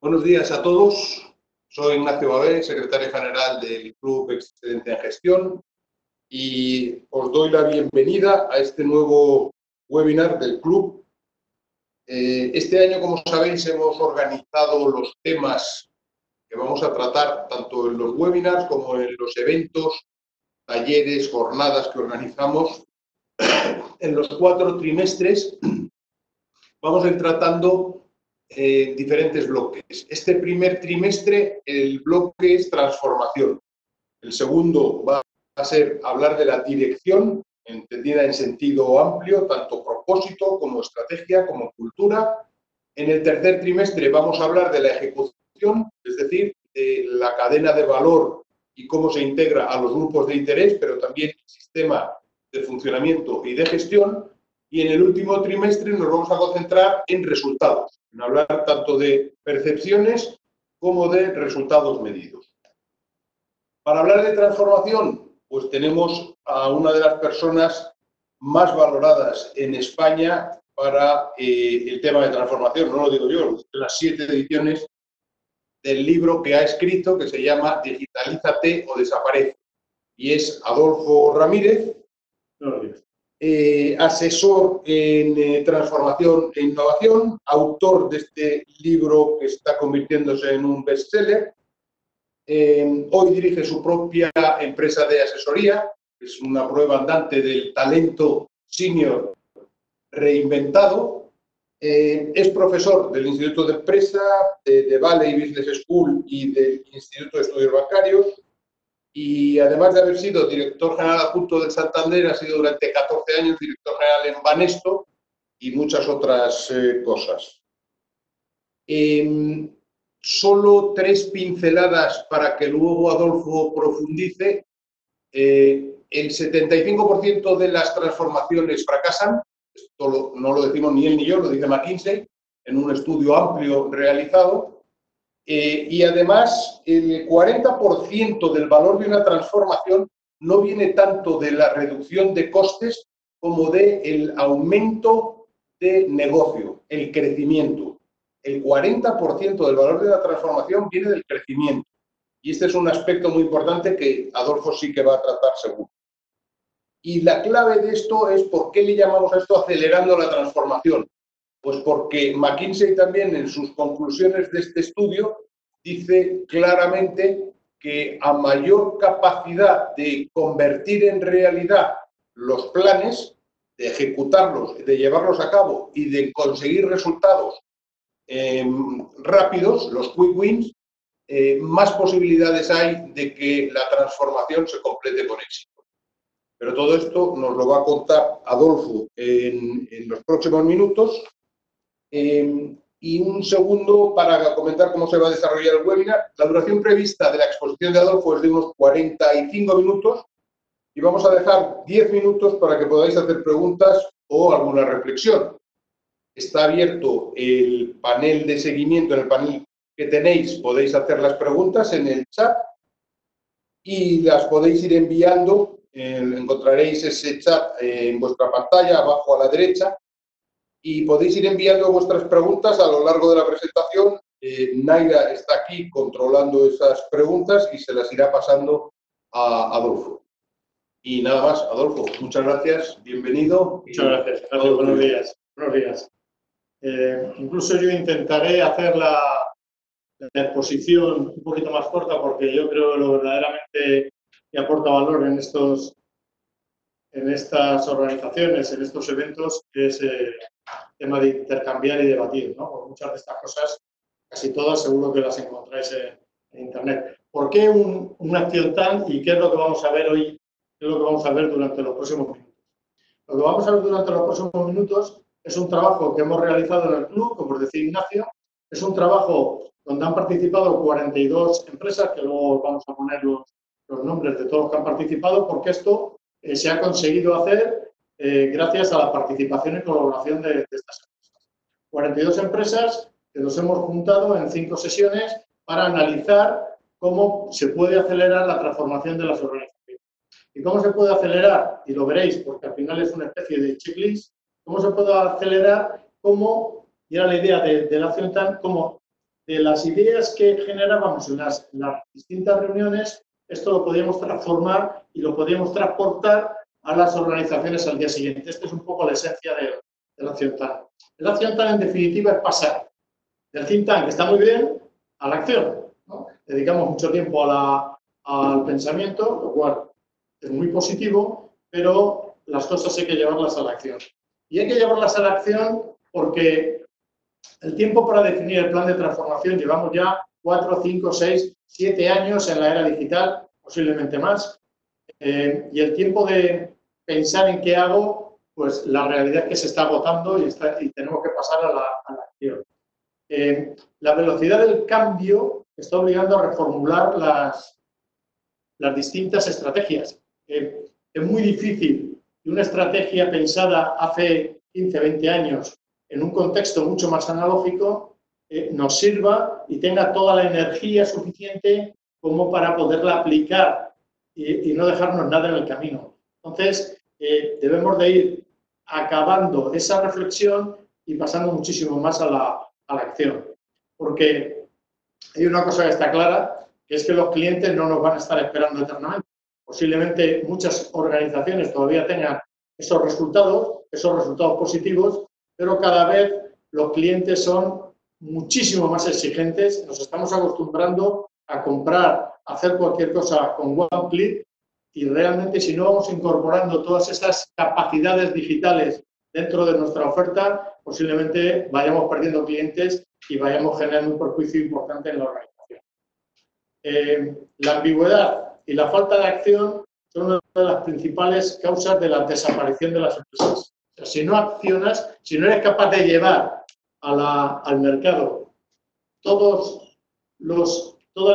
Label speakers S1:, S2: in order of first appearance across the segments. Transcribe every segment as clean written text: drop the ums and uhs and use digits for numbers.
S1: Buenos días a todos. Soy Ignacio Babé, secretario general del Club Excelencia en Gestión, y os doy la bienvenida a este nuevo webinar del club. Este año, como sabéis, hemos organizado los temas que vamos a tratar tanto en los webinars como en los eventos, talleres, jornadas que organizamos en los 4 trimestres. Vamos a ir tratando diferentes bloques. Este primer trimestre el bloque es transformación. El segundo va a ser hablar de la dirección, entendida en sentido amplio, tanto propósito como estrategia, como cultura. En el tercer trimestre vamos a hablar de la ejecución, es decir, de la cadena de valor y cómo se integra a los grupos de interés, pero también el sistema de funcionamiento y de gestión. Y en el último trimestre nos vamos a concentrar en resultados, en hablar tanto de percepciones como de resultados medidos. Para hablar de transformación, pues tenemos a una de las personas más valoradas en España para el tema de transformación, no lo digo yo, las 7 ediciones del libro que ha escrito, que se llama Digitalízate o Desaparece, y es Adolfo Ramírez. Asesor en transformación e innovación, autor de este libro que está convirtiéndose en un bestseller. Hoy dirige su propia empresa de asesoría, es una prueba andante del talento senior reinventado. Es profesor del Instituto de Empresa, de Valley Business School y del Instituto de Estudios Bancarios. Y además de haber sido director general adjunto del Santander, ha sido durante 14 años director general en Banesto y muchas otras cosas. Solo 3 pinceladas para que luego Adolfo profundice. El 75% de las transformaciones fracasan. Esto no lo decimos ni él ni yo, lo dice McKinsey en un estudio amplio realizado. Y además, el 40% del valor de una transformación no viene tanto de la reducción de costes como del aumento de negocio, el crecimiento. El 40% del valor de la transformación viene del crecimiento. Y este es un aspecto muy importante que Adolfo sí que va a tratar seguro. Y la clave de esto es por qué le llamamos a esto acelerando la transformación. Pues porque McKinsey también en sus conclusiones de este estudio dice claramente que a mayor capacidad de convertir en realidad los planes, de ejecutarlos, de llevarlos a cabo y de conseguir resultados rápidos, los quick wins, más posibilidades hay de que la transformación se complete con éxito. Pero todo esto nos lo va a contar Adolfo en los próximos minutos. Y un segundo para comentar cómo se va a desarrollar el webinar. La duración prevista de la exposición de Adolfo es de unos 45 minutos y vamos a dejar 10 minutos para que podáis hacer preguntas o alguna reflexión. Está abierto el panel de seguimiento, en el panel que tenéis podéis hacer las preguntas en el chat y las podéis ir enviando. Encontraréis ese chat en vuestra pantalla abajo a la derecha. Y podéis ir enviando vuestras preguntas a lo largo de la presentación. Naira está aquí controlando esas preguntas y se las irá pasando a Adolfo. Y nada más, Adolfo, muchas gracias, bienvenido.
S2: Muchas gracias, buenos días. Buenos días. Incluso yo intentaré hacer la exposición un poquito más corta porque yo creo que lo verdaderamente que aporta valor en estas organizaciones, en estos eventos, es el tema de intercambiar y debatir, ¿no? Porque muchas de estas cosas, casi todas, seguro que las encontráis en Internet. ¿Por qué una acción tal y qué es lo que vamos a ver hoy? ¿Qué es lo que vamos a ver durante los próximos minutos? Lo que vamos a ver durante los próximos minutos es un trabajo que hemos realizado en el club, como os decía Ignacio. Es un trabajo donde han participado 42 empresas, que luego vamos a poner los nombres de todos los que han participado, porque esto se ha conseguido hacer gracias a la participación y colaboración de estas empresas. 42 empresas que nos hemos juntado en 5 sesiones para analizar cómo se puede acelerar la transformación de las organizaciones. ¿Y cómo se puede acelerar? Y lo veréis, porque al final es una especie de checklist. ¿Cómo se puede acelerar? ¿Cómo, y era la idea de la acción TAN, cómo de las ideas que generábamos en las distintas reuniones, esto lo podíamos transformar y lo podíamos transportar a las organizaciones al día siguiente. Esta es un poco la esencia del Action Tank. El Action Tank, en definitiva, es pasar del think tank, que está muy bien, a la acción, ¿no? Dedicamos mucho tiempo al pensamiento, lo cual es muy positivo, pero las cosas hay que llevarlas a la acción. Y hay que llevarlas a la acción porque el tiempo para definir el plan de transformación, llevamos ya 4, 5, 6, 7 años en la era digital, posiblemente más, y el tiempo de pensar en qué hago, pues la realidad es que se está agotando y tenemos que pasar a la acción. La velocidad del cambio está obligando a reformular las distintas estrategias. Es muy difícil que una estrategia pensada hace 15, 20 años en un contexto mucho más analógico nos sirva y tenga toda la energía suficiente como para poderla aplicar y no dejarnos nada en el camino. Entonces, debemos de ir acabando esa reflexión y pasando muchísimo más a la acción. Porque hay una cosa que está clara, que es que los clientes no nos van a estar esperando eternamente. Posiblemente muchas organizaciones todavía tengan esos resultados positivos, pero cada vez los clientes son muchísimo más exigentes. Nos estamos acostumbrando a comprar, a hacer cualquier cosa con one click y realmente si no vamos incorporando todas esas capacidades digitales dentro de nuestra oferta, posiblemente vayamos perdiendo clientes y vayamos generando un perjuicio importante en la organización. La ambigüedad y la falta de acción son una de las principales causas de la desaparición de las empresas. O sea, si no accionas, si no eres capaz de llevar al mercado toda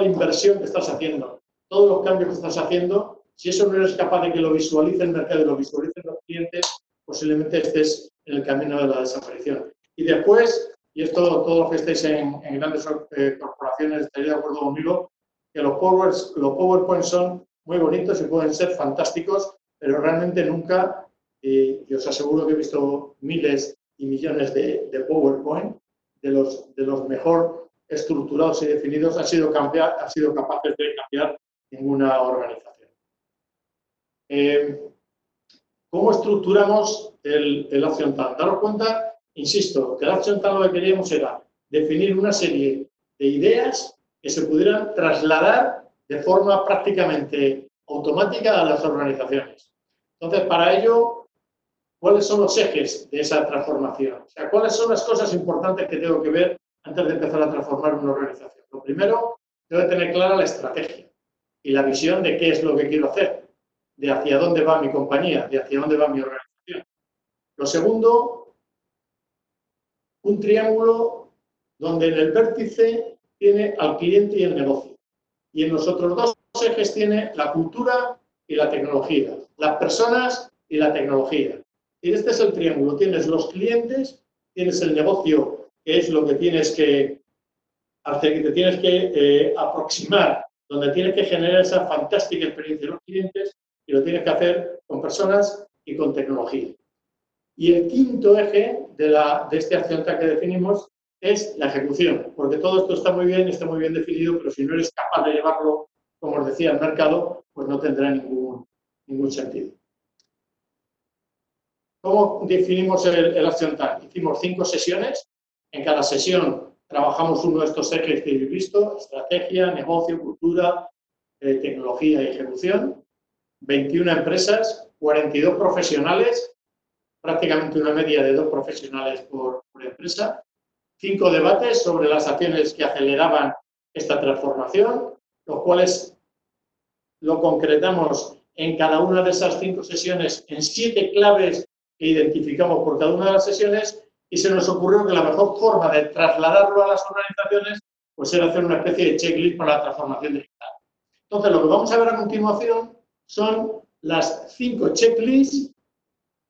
S2: la inversión que estás haciendo, todos los cambios que estás haciendo, si eso no eres capaz de que lo visualice el mercado y lo visualicen los clientes, posiblemente estés en el camino de la desaparición. Y después, y esto todos los que estéis en grandes corporaciones estaréis de acuerdo conmigo, que los PowerPoint son muy bonitos y pueden ser fantásticos, pero realmente nunca, y os aseguro que he visto miles y millones de PowerPoint, de los mejor estructurados y definidos, han sido capaces de cambiar ninguna organización. ¿Cómo estructuramos el Action Plan? Daros cuenta, insisto, que el Action Plan lo que queríamos era definir una serie de ideas que se pudieran trasladar de forma prácticamente automática a las organizaciones. Entonces, para ello, ¿cuáles son los ejes de esa transformación? O sea, ¿cuáles son las cosas importantes que tengo que ver antes de empezar a transformar una organización? Lo primero, debo tener clara la estrategia y la visión de qué es lo que quiero hacer, de hacia dónde va mi compañía, de hacia dónde va mi organización. Lo segundo, un triángulo donde en el vértice tiene al cliente y el negocio. Y en los otros dos ejes tiene la cultura y la tecnología, las personas y la tecnología. Y este es el triángulo. Tienes los clientes, tienes el negocio, que es lo que tienes que hacer, que te tienes que aproximar, donde tienes que generar esa fantástica experiencia de los clientes, y lo tienes que hacer con personas y con tecnología. Y el quinto eje de este Action Tank que definimos es la ejecución, porque todo esto está muy bien definido, pero si no eres capaz de llevarlo, como os decía, al mercado, pues no tendrá ningún sentido. ¿Cómo definimos el Action Tank? Hicimos 5 sesiones. En cada sesión trabajamos uno de estos ejes que habéis visto: estrategia, negocio, cultura, tecnología y ejecución. 21 empresas, 42 profesionales, prácticamente una media de 2 profesionales por empresa. 5 debates sobre las acciones que aceleraban esta transformación, los cuales lo concretamos en cada una de esas 5 sesiones en 7 claves que identificamos por cada una de las sesiones, y se nos ocurrió que la mejor forma de trasladarlo a las organizaciones pues era hacer una especie de checklist para la transformación digital. Entonces, lo que vamos a ver a continuación son las 5 checklists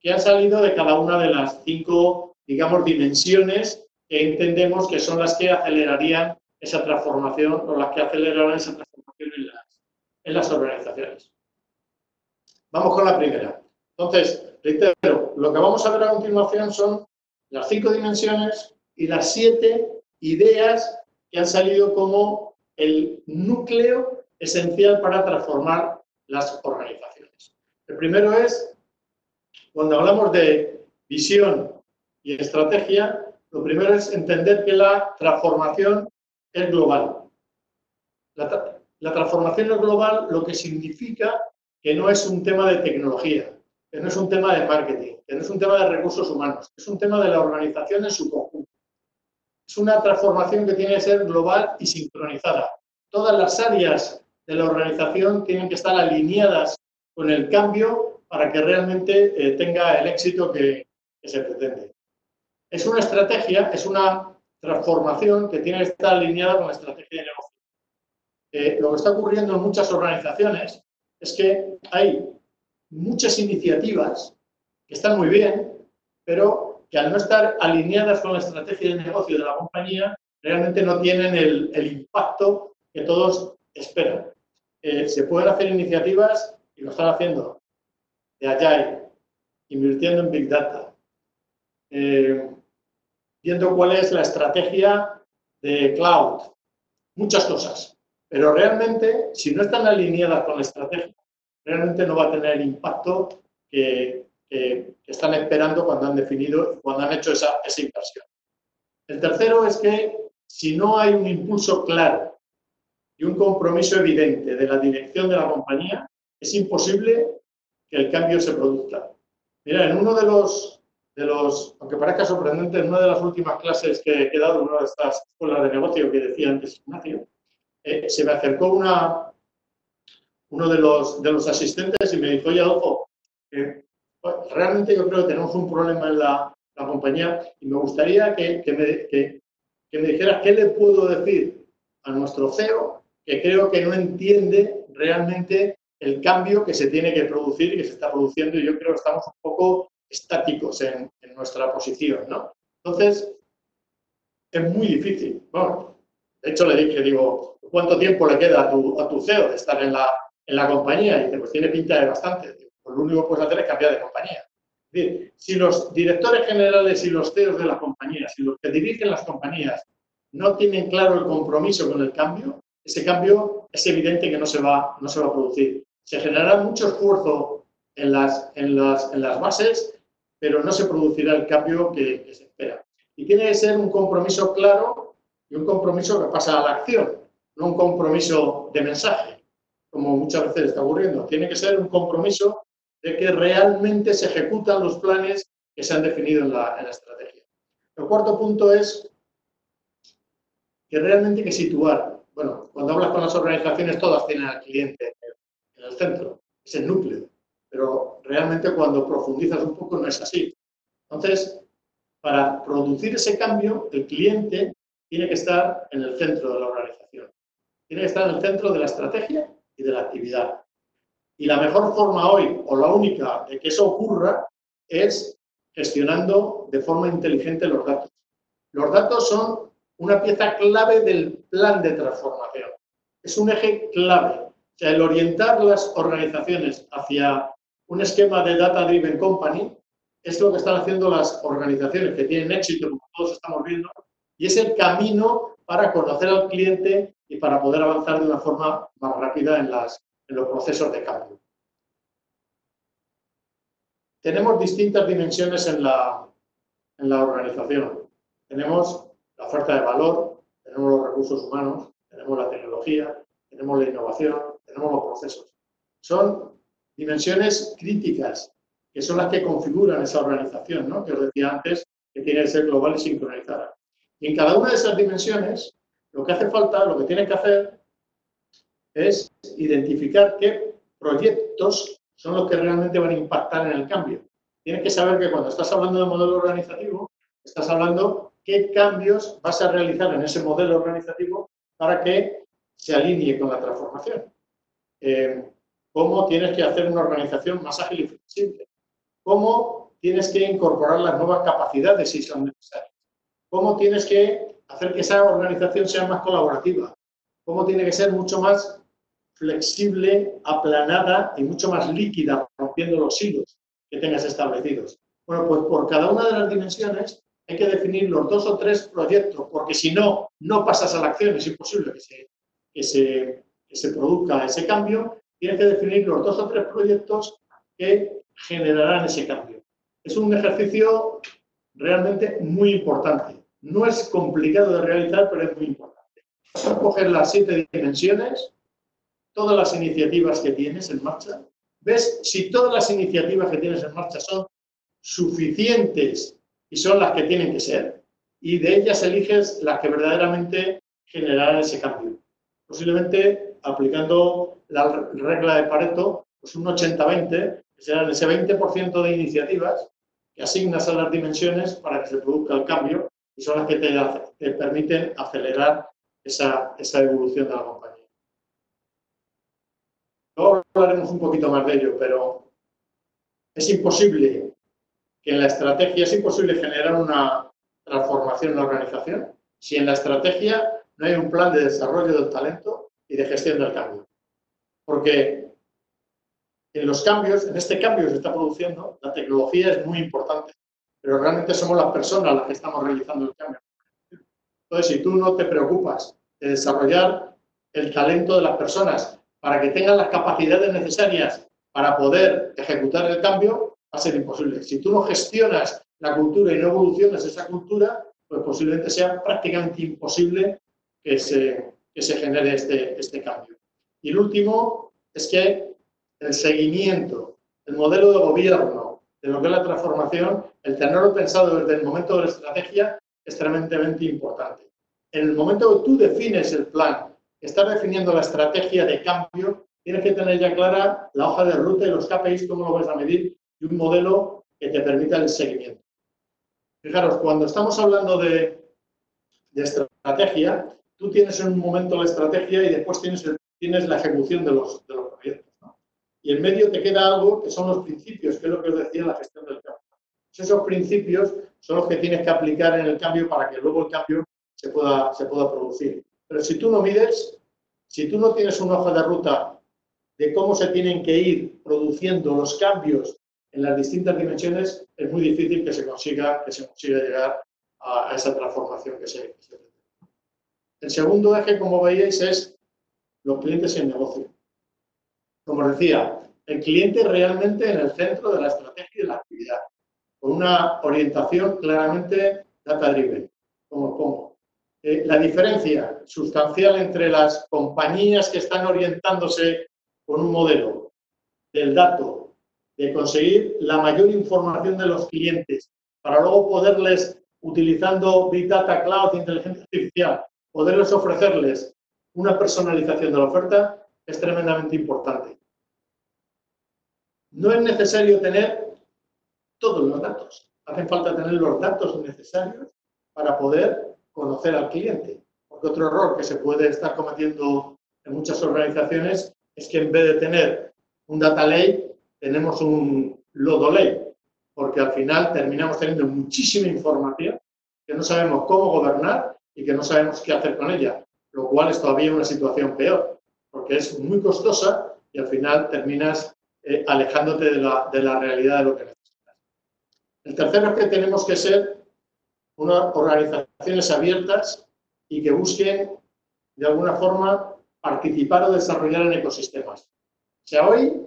S2: que han salido de cada una de las 5, digamos, dimensiones que entendemos que son las que acelerarían esa transformación o las que acelerarían esa transformación en las organizaciones. Vamos con la primera. Entonces, reitero, lo que vamos a ver a continuación son las 5 dimensiones y las 7 ideas que han salido como el núcleo esencial para transformar las organizaciones. El primero es, cuando hablamos de visión y estrategia, lo primero es entender que la transformación es global. La transformación es global, lo que significa que no es un tema de tecnología, que no es un tema de marketing, que no es un tema de recursos humanos, es un tema de la organización en su conjunto. Es una transformación que tiene que ser global y sincronizada. Todas las áreas de la organización tienen que estar alineadas con el cambio para que realmente tenga el éxito que se pretende. Es una estrategia, es una transformación que tiene que estar alineada con la estrategia de negocio. Lo que está ocurriendo en muchas organizaciones es que hay muchas iniciativas que están muy bien, pero que al no estar alineadas con la estrategia de negocio de la compañía, realmente no tienen el impacto que todos esperan. Se pueden hacer iniciativas, y lo están haciendo, de Agile, invirtiendo en Big Data, viendo cuál es la estrategia de Cloud, muchas cosas. Pero realmente, si no están alineadas con la estrategia, realmente no va a tener el impacto que están esperando cuando han definido, cuando han hecho esa inversión. El tercero es que si no hay un impulso claro y un compromiso evidente de la dirección de la compañía, es imposible que el cambio se produzca. Mira, en uno de los, aunque parezca sorprendente, en una de las últimas clases que he dado en una de estas escuelas de negocio que decía antes Ignacio, se me acercó uno de los asistentes y me dijo, oye, Adolfo, realmente yo creo que tenemos un problema en la compañía y me gustaría que me dijeras qué le puedo decir a nuestro CEO, que creo que no entiende realmente el cambio que se tiene que producir y que se está produciendo, y yo creo que estamos un poco estáticos en nuestra posición, ¿no? Entonces, es muy difícil. Bueno, de hecho le dije, digo, ¿cuánto tiempo le queda a tu CEO de estar en la compañía? Y dice, pues tiene pinta de bastante. Digo, pues lo único que puedes hacer es cambiar de compañía. Es decir, si los directores generales y los CEOs de las compañías y los que dirigen las compañías no tienen claro el compromiso con el cambio, ese cambio es evidente que no se va a producir. Se generará mucho esfuerzo en las bases, pero no se producirá el cambio que se espera. Y tiene que ser un compromiso claro y un compromiso que pasa a la acción, no un compromiso de mensaje, como muchas veces está ocurriendo. Tiene que ser un compromiso de que realmente se ejecutan los planes que se han definido en la estrategia. El cuarto punto es que realmente hay que situar. Bueno, cuando hablas con las organizaciones, todas tienen al cliente en el centro, es el núcleo, pero realmente cuando profundizas un poco no es así. Entonces, para producir ese cambio, el cliente tiene que estar en el centro de la organización. Tiene que estar en el centro de la estrategia y de la actividad. Y la mejor forma hoy, o la única, de que eso ocurra, es gestionando de forma inteligente los datos. Los datos son una pieza clave del plan de transformación. Es un eje clave. O sea, el orientar las organizaciones hacia un esquema de data-driven company es lo que están haciendo las organizaciones que tienen éxito, como todos estamos viendo, y es el camino para conocer al cliente y para poder avanzar de una forma más rápida en los procesos de cambio. Tenemos distintas dimensiones en la organización. Tenemos la oferta de valor, tenemos los recursos humanos, tenemos la tecnología, tenemos la innovación, tenemos los procesos. Son dimensiones críticas que son las que configuran esa organización, ¿no? Que os decía antes, que tiene que ser global y sincronizada. Y en cada una de esas dimensiones, lo que hace falta, lo que tiene que hacer, es identificar qué proyectos son los que realmente van a impactar en el cambio. Tienes que saber que cuando estás hablando de modelo organizativo, estás hablando qué cambios vas a realizar en ese modelo organizativo para que se alinee con la transformación. Cómo tienes que hacer una organización más ágil y flexible. Cómo tienes que incorporar las nuevas capacidades si son necesarias. Cómo tienes que hacer que esa organización sea más colaborativa. Cómo tiene que ser mucho más flexible, aplanada y mucho más líquida, rompiendo los hilos que tengas establecidos. Bueno, pues por cada una de las dimensiones hay que definir los 2 o 3 proyectos, porque si no, no pasas a la acción, es imposible que se produzca ese cambio. Tienes que definir los 2 o 3 proyectos que generarán ese cambio. Es un ejercicio realmente muy importante. No es complicado de realizar, pero es muy importante. Vas a coger las 7 dimensiones, todas las iniciativas que tienes en marcha, ves si todas las iniciativas que tienes en marcha son suficientes y son las que tienen que ser, y de ellas eliges las que verdaderamente generarán ese cambio. Posiblemente aplicando la regla de Pareto, pues un 80-20, que serán ese 20% de iniciativas que asignas a las dimensiones para que se produzca el cambio y son las que te permiten acelerar esa evolución de la compañía. Luego hablaremos un poquito más de ello, pero es imposible que en la estrategia, es imposible generar una transformación en la organización si en la estrategia no hay un plan de desarrollo del talento y de gestión del cambio. Porque en los cambios, en este cambio que se está produciendo, la tecnología es muy importante, pero realmente somos las personas las que estamos realizando el cambio. Entonces, si tú no te preocupas de desarrollar el talento de las personas para que tengan las capacidades necesarias para poder ejecutar el cambio, va a ser imposible. Si tú no gestionas la cultura y no evolucionas esa cultura, pues posiblemente sea prácticamente imposible que se genere este cambio. Y el último es que el seguimiento, el modelo de gobierno de lo que es la transformación, el tenerlo pensado desde el momento de la estrategia es tremendamente importante. En el momento que tú defines el plan, que estás definiendo la estrategia de cambio, tienes que tener ya clara la hoja de ruta y los KPIs, cómo lo vas a medir, y un modelo que te permita el seguimiento. Fijaros, cuando estamos hablando de estrategia, tú tienes en un momento la estrategia y después tienes la ejecución de los proyectos, ¿no? Y en medio te queda algo que son los principios, que es lo que os decía, la gestión del cambio. Esos principios son los que tienes que aplicar en el cambio para que luego el cambio se pueda producir. Pero si tú no mides, si tú no tienes una hoja de ruta de cómo se tienen que ir produciendo los cambios en las distintas dimensiones, es muy difícil que se consiga llegar a esa transformación que se pretende. El segundo eje, como veíais, es los clientes y el negocio. Como os decía, el cliente realmente en el centro de la estrategia y de la actividad, con una orientación claramente data-driven, como os pongo. La diferencia sustancial entre las compañías que están orientándose con un modelo del dato, de conseguir la mayor información de los clientes, para luego poderles, utilizando Big Data, Cloud, inteligencia artificial, poderles ofrecerles una personalización de la oferta, es tremendamente importante. No es necesario tener todos los datos. Hacen falta tener los datos necesarios para poder conocer al cliente. Porque otro error que se puede estar cometiendo en muchas organizaciones es que en vez de tener un data lake, tenemos un lodo lake, porque al final terminamos teniendo muchísima información que no sabemos cómo gobernar y que no sabemos qué hacer con ella, lo cual es todavía una situación peor, porque es muy costosa y al final terminas alejándote de la realidad de lo que necesitas. El tercero es que tenemos que ser unas organizaciones abiertas y que busquen, de alguna forma, participar o desarrollar en ecosistemas. O sea, hoy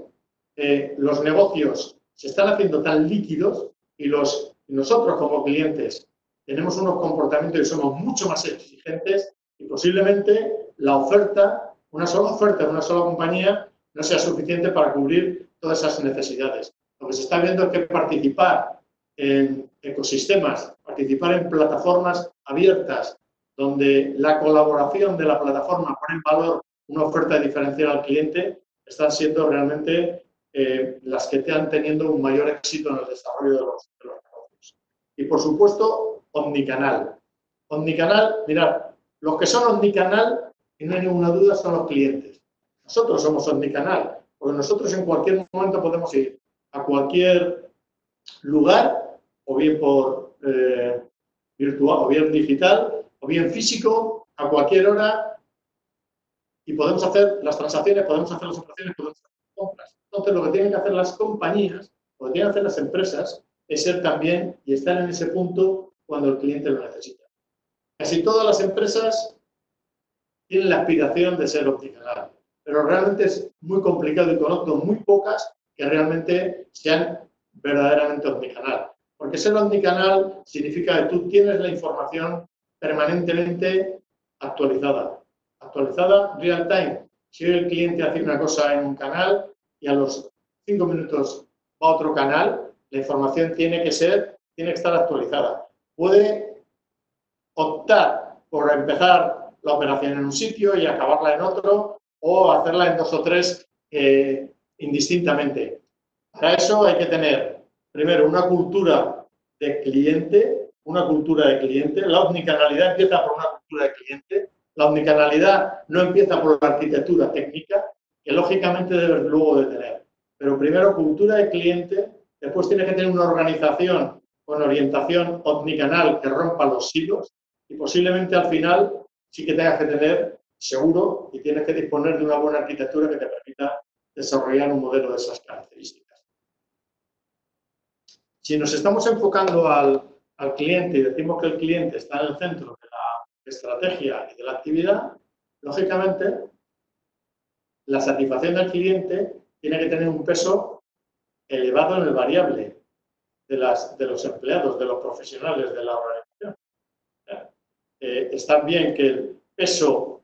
S2: los negocios se están haciendo tan líquidos y nosotros como clientes tenemos unos comportamientos y somos mucho más exigentes y posiblemente la oferta, una sola compañía, no sea suficiente para cubrir todas esas necesidades. Lo que se está viendo es que participar en ecosistemas, participar en plataformas abiertas, donde la colaboración de la plataforma pone en valor una oferta diferencial al cliente, están siendo realmente las que están teniendo un mayor éxito en el desarrollo de los negocios. Y, por supuesto, omnicanal. Omnicanal, mirad, los que son omnicanal, y no hay ninguna duda, son los clientes. Nosotros somos omnicanal, porque nosotros en cualquier momento podemos ir a cualquier lugar, o bien por virtual, o bien digital, o bien físico, a cualquier hora, y podemos hacer las transacciones, podemos hacer las operaciones, podemos hacer las compras. Entonces, lo que tienen que hacer las compañías, lo que tienen que hacer las empresas, es ser también y estar en ese punto cuando el cliente lo necesita. Casi todas las empresas tienen la aspiración de ser omnicanal, pero realmente es muy complicado y conozco muy pocas que realmente sean verdaderamente omnicanal. Porque ser omnicanal significa que tú tienes la información permanentemente actualizada. Actualizada real time. Si hoy el cliente hace una cosa en un canal y a los 5 minutos va a otro canal, la información tiene que estar actualizada. Puede optar por empezar la operación en un sitio y acabarla en otro, o hacerla en 2 o 3 indistintamente. Para eso hay que tener, primero, una cultura de cliente. La omnicanalidad empieza por una cultura de cliente. La omnicanalidad no empieza por la arquitectura técnica, que lógicamente debes luego de tener. Pero primero, cultura de cliente. Después tienes que tener una organización con orientación omnicanal que rompa los silos. Y posiblemente al final sí que tengas que tener, seguro, y tienes que disponer de una buena arquitectura que te permita desarrollar un modelo de esas características. Si nos estamos enfocando al cliente y decimos que el cliente está en el centro de la estrategia y de la actividad, lógicamente la satisfacción del cliente tiene que tener un peso elevado en el variable de los empleados, de los profesionales de la organización. Está bien que el peso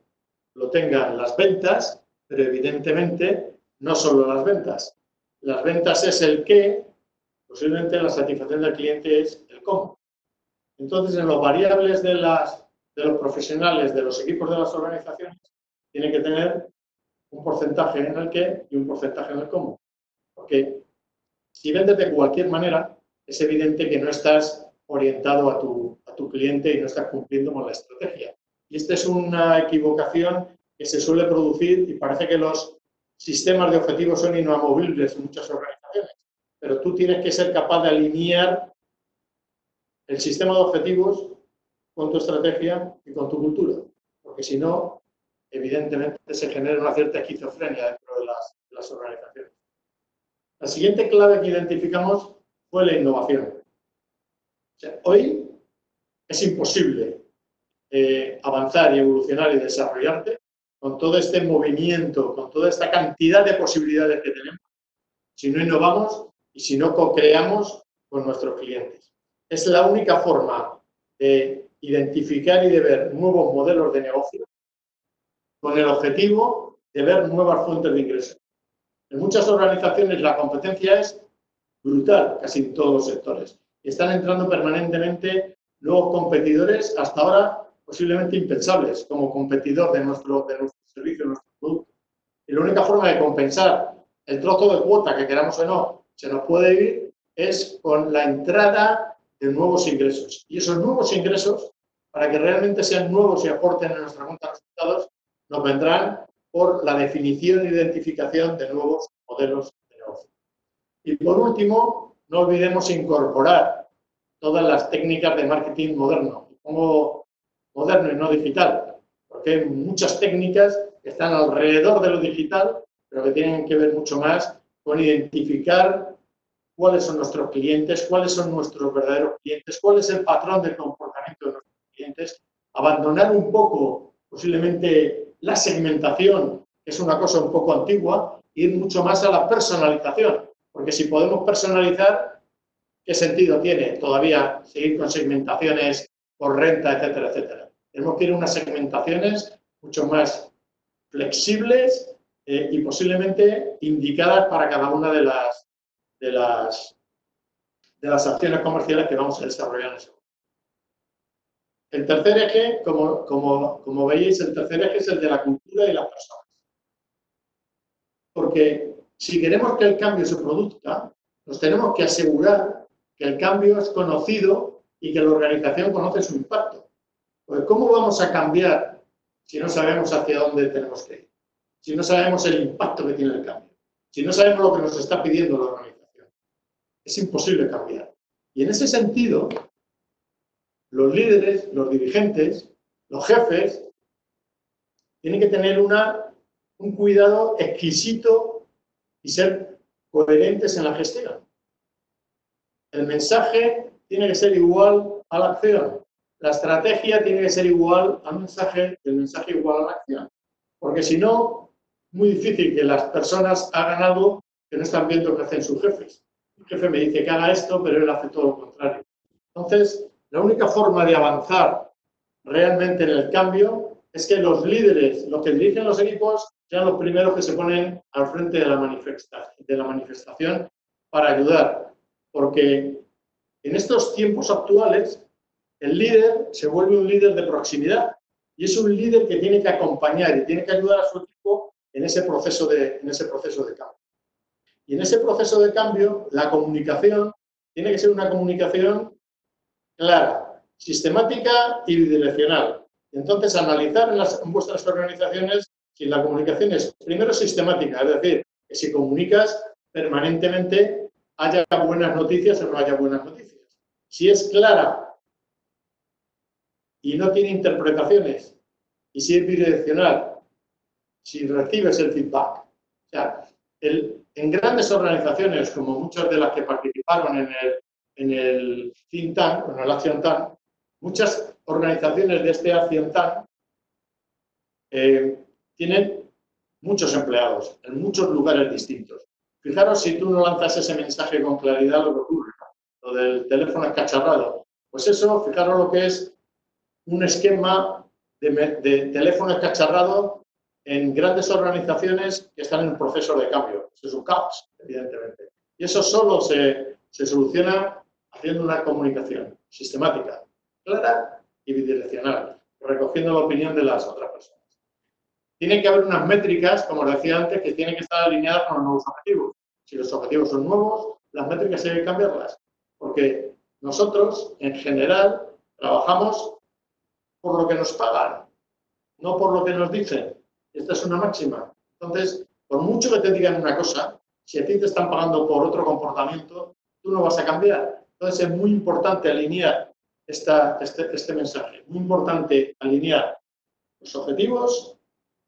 S2: lo tengan las ventas, pero evidentemente no solo las ventas. Las ventas es el qué, posiblemente la satisfacción del cliente es el cómo. Entonces, en los variables de los profesionales, de los equipos de las organizaciones, tiene que tener un porcentaje en el qué y un porcentaje en el cómo. Porque si vendes de cualquier manera, es evidente que no estás orientado a tu cliente y no estás cumpliendo con la estrategia. Y esta es una equivocación que se suele producir y parece que los sistemas de objetivos son inamovibles en muchas organizaciones. Pero tú tienes que ser capaz de alinear el sistema de objetivos con tu estrategia y con tu cultura. Porque si no, evidentemente se genera una cierta esquizofrenia dentro de las organizaciones. La siguiente clave que identificamos fue la innovación. O sea, hoy es imposible avanzar y evolucionar y desarrollarte con todo este movimiento, con toda esta cantidad de posibilidades que tenemos, si no innovamos y si no co-creamos con nuestros clientes. Es la única forma de identificar y de ver nuevos modelos de negocio con el objetivo de ver nuevas fuentes de ingresos. En muchas organizaciones la competencia es brutal, casi en todos los sectores. Están entrando permanentemente nuevos competidores, hasta ahora posiblemente impensables, como competidor de nuestro servicio, de nuestro producto. Y la única forma de compensar el trozo de cuota que queramos o no se nos puede ir es con la entrada de nuevos ingresos. Y esos nuevos ingresos, para que realmente sean nuevos y aporten a nuestra cuenta de resultados, nos vendrán por la definición e identificación de nuevos modelos de negocio. Y por último, no olvidemos incorporar todas las técnicas de marketing moderno. Pongo moderno y no digital, porque hay muchas técnicas que están alrededor de lo digital, pero que tienen que ver mucho más con identificar cuáles son nuestros clientes, cuáles son nuestros verdaderos clientes, cuál es el patrón de comportamiento de nuestros clientes, abandonar un poco posiblemente la segmentación, que es una cosa un poco antigua, e ir mucho más a la personalización, porque si podemos personalizar, ¿qué sentido tiene todavía seguir con segmentaciones por renta, etcétera, etcétera? Tenemos que ir a unas segmentaciones mucho más flexibles y posiblemente indicadas para cada una de las acciones comerciales que vamos a desarrollar en ese momento. El tercer eje, como veis, el tercer eje es el de la cultura y las personas. Porque si queremos que el cambio se produzca, nos tenemos que asegurar que el cambio es conocido y que la organización conoce su impacto. Porque ¿cómo vamos a cambiar si no sabemos hacia dónde tenemos que ir? Si no sabemos el impacto que tiene el cambio. Si no sabemos lo que nos está pidiendo la organización. Es imposible cambiar. Y en ese sentido, los líderes, los dirigentes, los jefes, tienen que tener un cuidado exquisito y ser coherentes en la gestión. El mensaje tiene que ser igual a la acción. La estrategia tiene que ser igual al mensaje y el mensaje igual a la acción. Porque si no, es muy difícil que las personas hagan algo que no están viendo que hacen sus jefes. El jefe me dice que haga esto, pero él hace todo lo contrario. Entonces, la única forma de avanzar realmente en el cambio es que los líderes, los que dirigen los equipos, sean los primeros que se ponen al frente de la manifestación para ayudar. Porque en estos tiempos actuales, el líder se vuelve un líder de proximidad y es un líder que tiene que acompañar y tiene que ayudar a su equipo en ese proceso de cambio. Y en ese proceso de cambio, la comunicación tiene que ser una comunicación clara, sistemática y bidireccional. Y entonces, analizar en vuestras organizaciones si la comunicación es, primero, sistemática, es decir, que si comunicas permanentemente haya buenas noticias o no haya buenas noticias. Si es clara y no tiene interpretaciones, y si es bidireccional, si recibes el feedback. O sea, en grandes organizaciones, como muchas de las que participaron en el Think Tank, en el Action Tank, muchas organizaciones de este Action Tank tienen muchos empleados en muchos lugares distintos. Fijaros si tú no lanzas ese mensaje con claridad, lo que ocurre, lo del teléfono escacharrado. Pues eso, fijaros lo que es un esquema de teléfono escacharrado en grandes organizaciones que están en un proceso de cambio. Eso es un caos, evidentemente. Y eso solo se soluciona haciendo una comunicación sistemática, clara y bidireccional, recogiendo la opinión de las otras personas. Tiene que haber unas métricas, como os decía antes, que tienen que estar alineadas con los nuevos objetivos. Si los objetivos son nuevos, las métricas hay que cambiarlas. Porque nosotros, en general, trabajamos por lo que nos pagan, no por lo que nos dicen. Esta es una máxima. Entonces, por mucho que te digan una cosa, si a ti te están pagando por otro comportamiento, tú no vas a cambiar. Entonces, es muy importante alinear este mensaje. Muy importante alinear los objetivos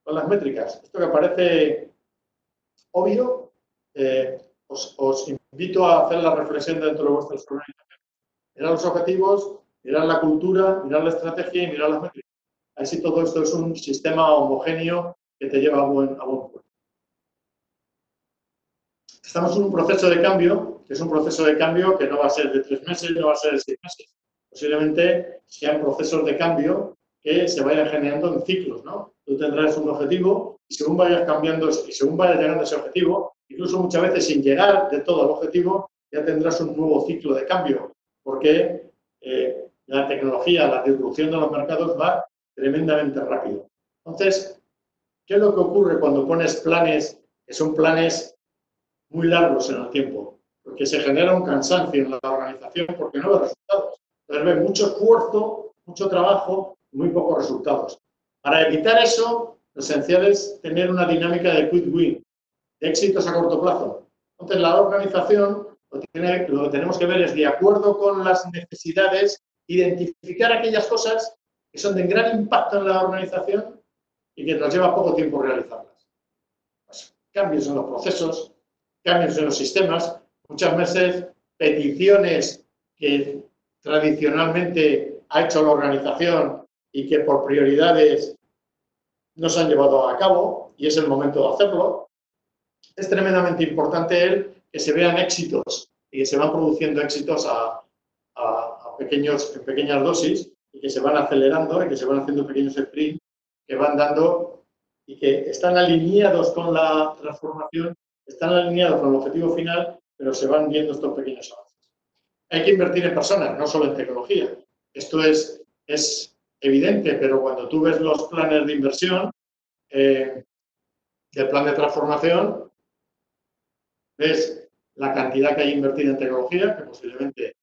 S2: con las métricas. Esto que parece obvio, os invito a hacer la reflexión dentro de vuestras organizaciones. Mirar los objetivos, mirar la cultura, mirar la estrategia y mirar las métricas. Así todo esto es un sistema homogéneo que te lleva a buen puerto. Estamos en un proceso de cambio, que es un proceso de cambio que no va a ser de 3 meses, no va a ser de 6 meses. Posiblemente sean procesos de cambio que se vayan generando en ciclos, ¿no? Tú tendrás un objetivo y según vayas cambiando y según vayas llegando a ese objetivo, incluso muchas veces sin llegar de todo al objetivo, ya tendrás un nuevo ciclo de cambio, porque la tecnología, la disrupción de los mercados va tremendamente rápido. Entonces, ¿qué es lo que ocurre cuando pones planes que son planes muy largos en el tiempo? Porque se genera un cansancio en la organización porque no hay resultados. Entonces, ves mucho esfuerzo, mucho trabajo y muy pocos resultados. Para evitar eso, lo esencial es tener una dinámica de quick win, de éxitos a corto plazo. Entonces, la organización lo que tenemos que ver es, de acuerdo con las necesidades, identificar aquellas cosas que son de gran impacto en la organización y que nos lleva poco tiempo realizarlas. Pues, cambios en los procesos, cambios en los sistemas, muchas veces peticiones que tradicionalmente ha hecho la organización y que por prioridades no se han llevado a cabo y es el momento de hacerlo. Es tremendamente importante que se vean éxitos y que se van produciendo éxitos en pequeñas dosis y que se van acelerando y que se van haciendo pequeños sprints que van dando y que están alineados con la transformación, están alineados con el objetivo final, pero se van viendo estos pequeños avances. Hay que invertir en personas, no solo en tecnología. Esto es evidente, pero cuando tú ves los planes de inversión del plan de transformación, ves la cantidad que hay invertida en tecnología, que posiblemente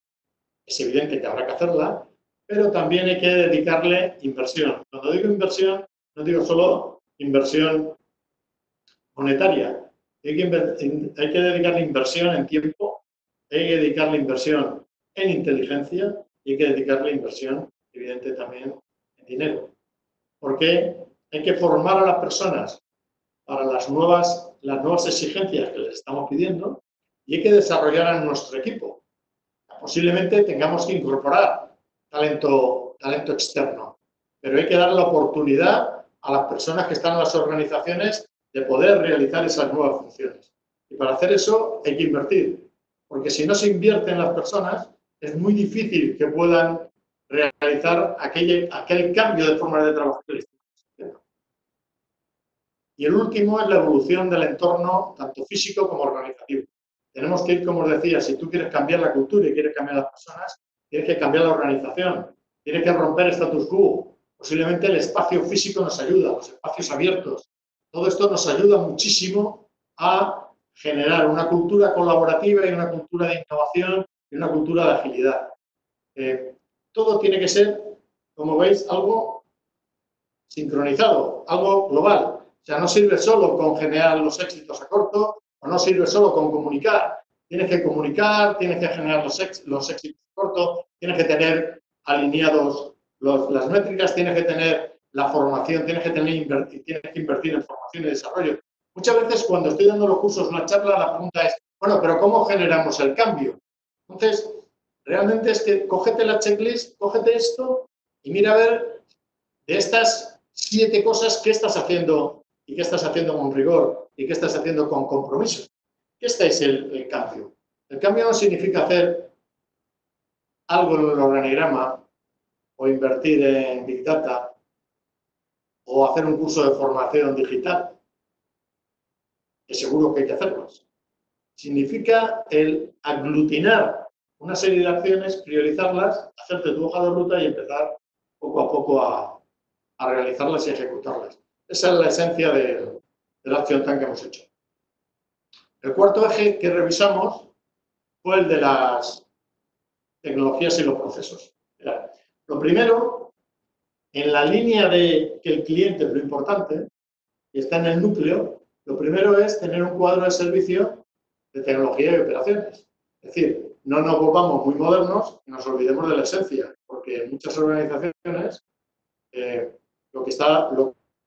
S2: es evidente que habrá que hacerla, pero también hay que dedicarle inversión. Cuando digo inversión, no digo solo inversión monetaria. Hay que dedicarle inversión en tiempo, hay que dedicarle inversión en inteligencia y hay que dedicarle inversión, evidente, también en dinero. Porque hay que formar a las personas para las nuevas exigencias que les estamos pidiendo y hay que desarrollar a nuestro equipo. Posiblemente tengamos que incorporar talento externo, pero hay que dar la oportunidad a las personas que están en las organizaciones de poder realizar esas nuevas funciones. Y para hacer eso hay que invertir, porque si no se invierte en las personas, es muy difícil que puedan realizar aquel cambio de forma de trabajo que les estamos haciendo. Y el último es la evolución del entorno, tanto físico como organizativo. Tenemos que ir, como os decía, si tú quieres cambiar la cultura y quieres cambiar las personas, tienes que cambiar la organización, tienes que romper el status quo. Posiblemente el espacio físico nos ayuda, los espacios abiertos. Todo esto nos ayuda muchísimo a generar una cultura colaborativa y una cultura de innovación y una cultura de agilidad. Todo tiene que ser, como veis, algo sincronizado, algo global. O sea, no sirve solo con generar los éxitos a corto, o no sirve solo con comunicar. Tienes que comunicar, tienes que generar los éxitos a corto, tienes que tener alineados las métricas, tienes que tener la formación, tienes que invertir en formación y desarrollo. Muchas veces cuando estoy dando los cursos, una charla, la pregunta es, bueno, pero ¿cómo generamos el cambio? Entonces, realmente es que cógete la checklist, cógete esto y mira a ver de estas 7 cosas qué estás haciendo y qué estás haciendo con rigor y qué estás haciendo con compromiso. Este es el cambio. El cambio no significa hacer algo en el organigrama o invertir en Big Data o hacer un curso de formación digital, que seguro que hay que hacerlos. Significa el aglutinar una serie de acciones, priorizarlas, hacerte tu hoja de ruta y empezar poco a poco a realizarlas y ejecutarlas. Esa es la esencia del Action Plan que hemos hecho. El cuarto eje que revisamos fue el de las tecnologías y los procesos. Lo primero, en la línea de que el cliente es lo importante, y está en el núcleo, lo primero es tener un cuadro de servicio de tecnología y operaciones. Es decir, no nos volvamos muy modernos y nos olvidemos de la esencia, porque en muchas organizaciones lo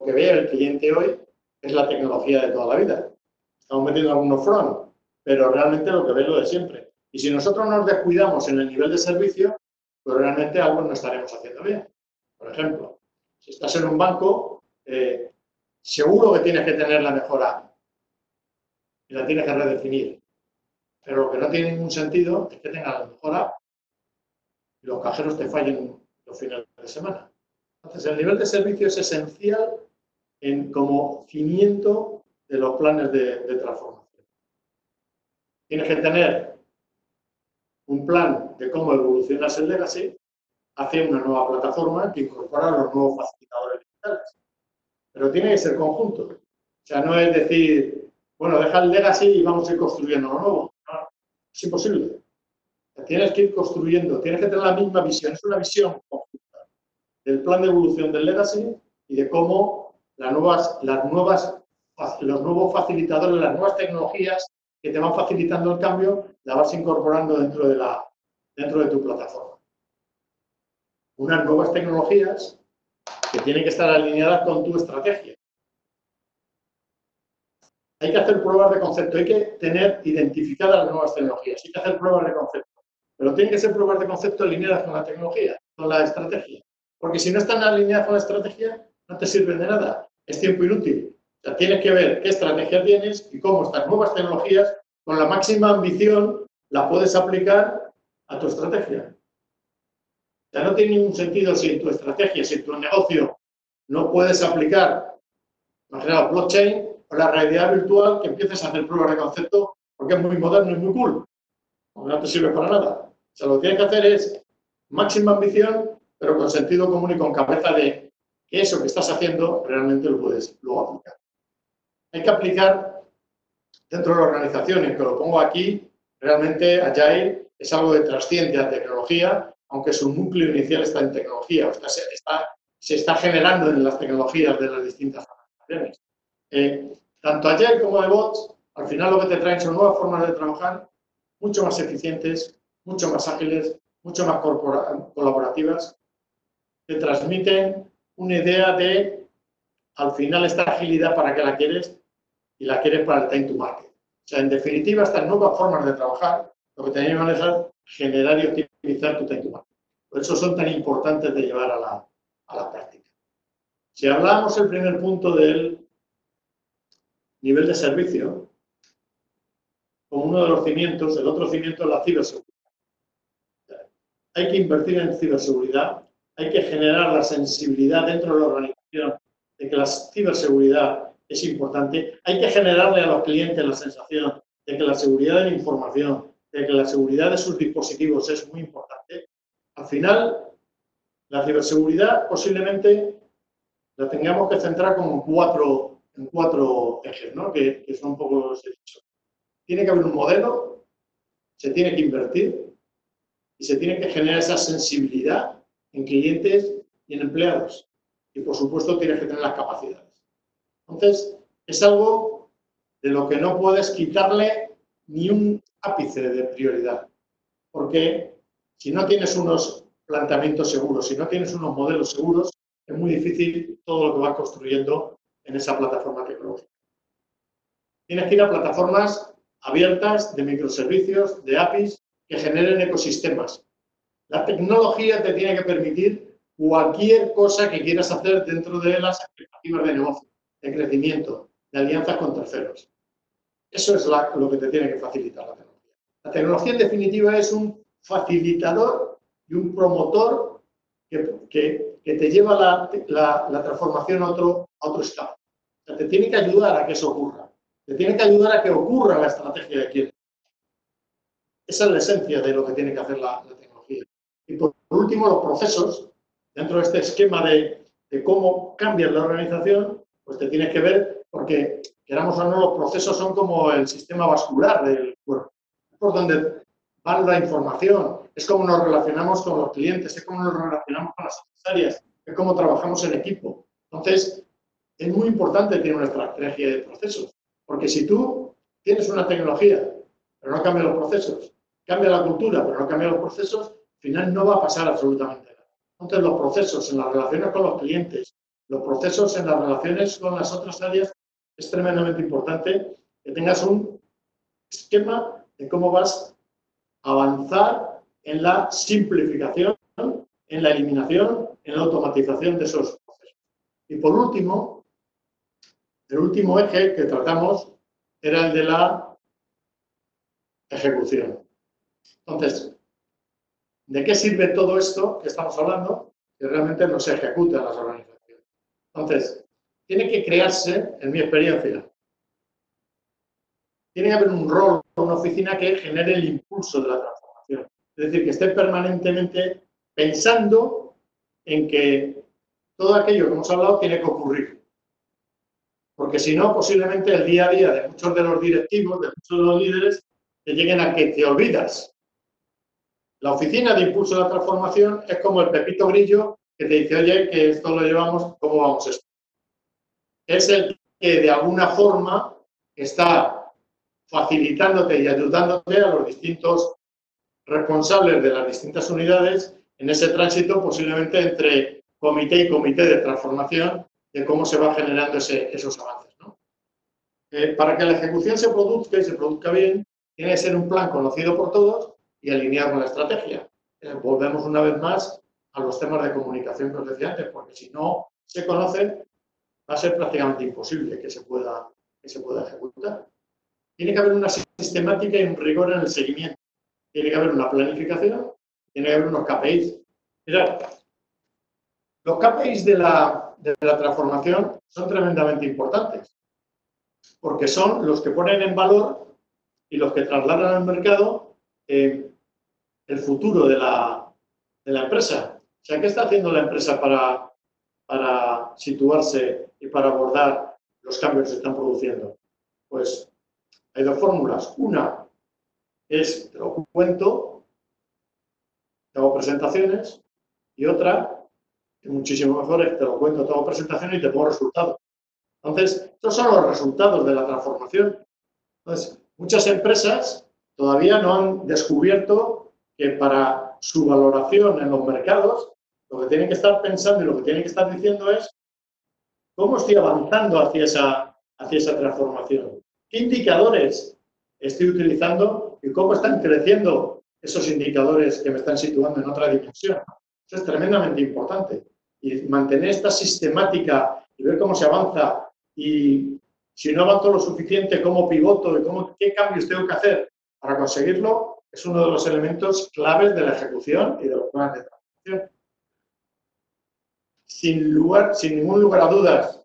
S2: que ve el cliente hoy es la tecnología de toda la vida. Estamos metiendo algunos front, pero realmente lo que ve es lo de siempre. Y si nosotros nos descuidamos en el nivel de servicio, pues realmente algo no estaremos haciendo bien. Por ejemplo, si estás en un banco, seguro que tienes que tener la mejor app y la tienes que redefinir. Pero lo que no tiene ningún sentido es que tengas la mejor app y los cajeros te fallen los fines de semana. Entonces, el nivel de servicio es esencial como cimiento de los planes de transformación. Tienes que tener un plan de cómo evolucionas el legacy hacia una nueva plataforma que incorpora los nuevos facilitadores digitales. Pero tiene que ser conjunto. O sea, no es decir, bueno, deja el legacy y vamos a ir construyendo lo nuevo. No, es imposible. Tienes que ir construyendo, tienes que tener la misma visión. Es una visión conjunta del plan de evolución del legacy y de cómo los nuevos facilitadores, las nuevas tecnologías que te van facilitando el cambio, la vas incorporando dentro de tu plataforma. Unas nuevas tecnologías que tienen que estar alineadas con tu estrategia. Hay que hacer pruebas de concepto, hay que tener identificadas las nuevas tecnologías, hay que hacer pruebas de concepto, pero tienen que ser pruebas de concepto alineadas con la tecnología, con la estrategia, porque si no están alineadas con la estrategia, no te sirven de nada, es tiempo inútil. O sea, tienes que ver qué estrategia tienes y cómo estas nuevas tecnologías, con la máxima ambición, las puedes aplicar a tu estrategia. O sea, no tiene ningún sentido si en tu estrategia, si en tu negocio no puedes aplicar, imaginaos, blockchain o la realidad virtual, que empieces a hacer pruebas de concepto porque es muy moderno y muy cool. No te sirve para nada. O sea, lo que tienes que hacer es máxima ambición, pero con sentido común y con cabeza de que eso que estás haciendo realmente lo puedes luego aplicar. Hay que aplicar dentro de la organización, y que lo pongo aquí, realmente Agile es algo que trasciende a tecnología, aunque su núcleo inicial está en tecnología, se está generando en las tecnologías de las distintas organizaciones. Tanto Agile como DevOps, al final lo que te traen son nuevas formas de trabajar, mucho más eficientes, mucho más ágiles, mucho más colaborativas, te transmiten una idea de, al final, esta agilidad para qué la quieres y la quieres para el time to market. O sea, en definitiva, estas nuevas formas de trabajar, lo que tenemos que hacer es generar y optimizar tu time to market. Por eso son tan importantes de llevar a la práctica. Si hablamos el primer punto del nivel de servicio, como uno de los cimientos, el otro cimiento es la ciberseguridad. Hay que invertir en ciberseguridad, hay que generar la sensibilidad dentro de la organización de que la ciberseguridad es importante, hay que generarle a los clientes la sensación de que la seguridad de la información, de que la seguridad de sus dispositivos es muy importante. Al final, la ciberseguridad posiblemente la tengamos que centrar como en cuatro ejes, ¿no? que son un poco los he dicho. Tiene que haber un modelo, se tiene que invertir y se tiene que generar esa sensibilidad en clientes y en empleados. Y, por supuesto, tienes que tener las capacidades. Entonces, es algo de lo que no puedes quitarle ni un ápice de prioridad. Porque si no tienes unos planteamientos seguros, si no tienes unos modelos seguros, es muy difícil todo lo que vas construyendo en esa plataforma tecnológica. Tienes que ir a plataformas abiertas de microservicios, de APIs, que generen ecosistemas. La tecnología te tiene que permitir cualquier cosa que quieras hacer dentro de las expectativas de negocio, de crecimiento, de alianzas con terceros. Eso es lo que te tiene que facilitar la tecnología. La tecnología, en definitiva, es un facilitador y un promotor que te lleva la transformación a otro estado. O sea, te tiene que ayudar a que eso ocurra. Te tiene que ayudar a que ocurra la estrategia que quieres. Esa es la esencia de lo que tiene que hacer la tecnología. Y por último, los procesos, dentro de este esquema de cómo cambia la organización, pues te tienes que ver, porque queramos o no, los procesos son como el sistema vascular del cuerpo. Es por donde va la información, es cómo nos relacionamos con los clientes, es cómo nos relacionamos con las empresarias, es cómo trabajamos en equipo. Entonces, es muy importante tener una estrategia de procesos, porque si tú tienes una tecnología, pero no cambia los procesos, cambia la cultura, pero no cambia los procesos, al final no va a pasar absolutamente nada. Entonces, los procesos en las relaciones con los clientes, los procesos en las relaciones con las otras áreas, es tremendamente importante que tengas un esquema de cómo vas a avanzar en la simplificación, en la eliminación, en la automatización de esos procesos. Y por último, el último eje que tratamos era el de la ejecución. Entonces, ¿de qué sirve todo esto que estamos hablando? Que realmente no se ejecuta en las organizaciones. Entonces, tiene que crearse, en mi experiencia, tiene que haber un rol, una oficina que genere el impulso de la transformación. Es decir, que esté permanentemente pensando en que todo aquello que hemos hablado tiene que ocurrir. Porque si no, posiblemente el día a día de muchos de los directivos, de muchos de los líderes, te lleguen a que te olvidas. La oficina de impulso de la transformación es como el Pepito Grillo que te dice, oye, que esto lo llevamos, ¿cómo vamos esto? Es el que de alguna forma está facilitándote y ayudándote a los distintos responsables de las distintas unidades en ese tránsito posiblemente entre comité y comité de transformación de cómo se va generando esos avances, ¿no? Para que la ejecución se produzca y se produzca bien, tiene que ser un plan conocido por todos y alineado con la estrategia. Volvemos una vez más a los temas de comunicación que os decía antes, porque si no se conocen, va a ser prácticamente imposible que se pueda ejecutar. Tiene que haber una sistemática y un rigor en el seguimiento. Tiene que haber una planificación, tiene que haber unos KPIs. Mirad, los KPIs de la transformación son tremendamente importantes, porque son los que ponen en valor y los que trasladan al mercado el futuro de la empresa. O sea, ¿qué está haciendo la empresa para situarse y para abordar los cambios que se están produciendo? Pues hay dos fórmulas. Una es, te lo cuento, te hago presentaciones, y otra, que muchísimo mejor, es, te lo cuento, te hago presentaciones y te pongo resultados. Entonces, estos son los resultados de la transformación. Entonces, muchas empresas todavía no han descubierto que para su valoración en los mercados, lo que tienen que estar pensando y lo que tienen que estar diciendo es cómo estoy avanzando hacia esa transformación. ¿Qué indicadores estoy utilizando y cómo están creciendo esos indicadores que me están situando en otra dimensión. Eso es tremendamente importante. Y mantener esta sistemática y ver cómo se avanza y si no avanzo lo suficiente, cómo pivoto y qué cambios tengo que hacer para conseguirlo, es uno de los elementos claves de la ejecución y de los planes de transformación. Sin ningún lugar a dudas,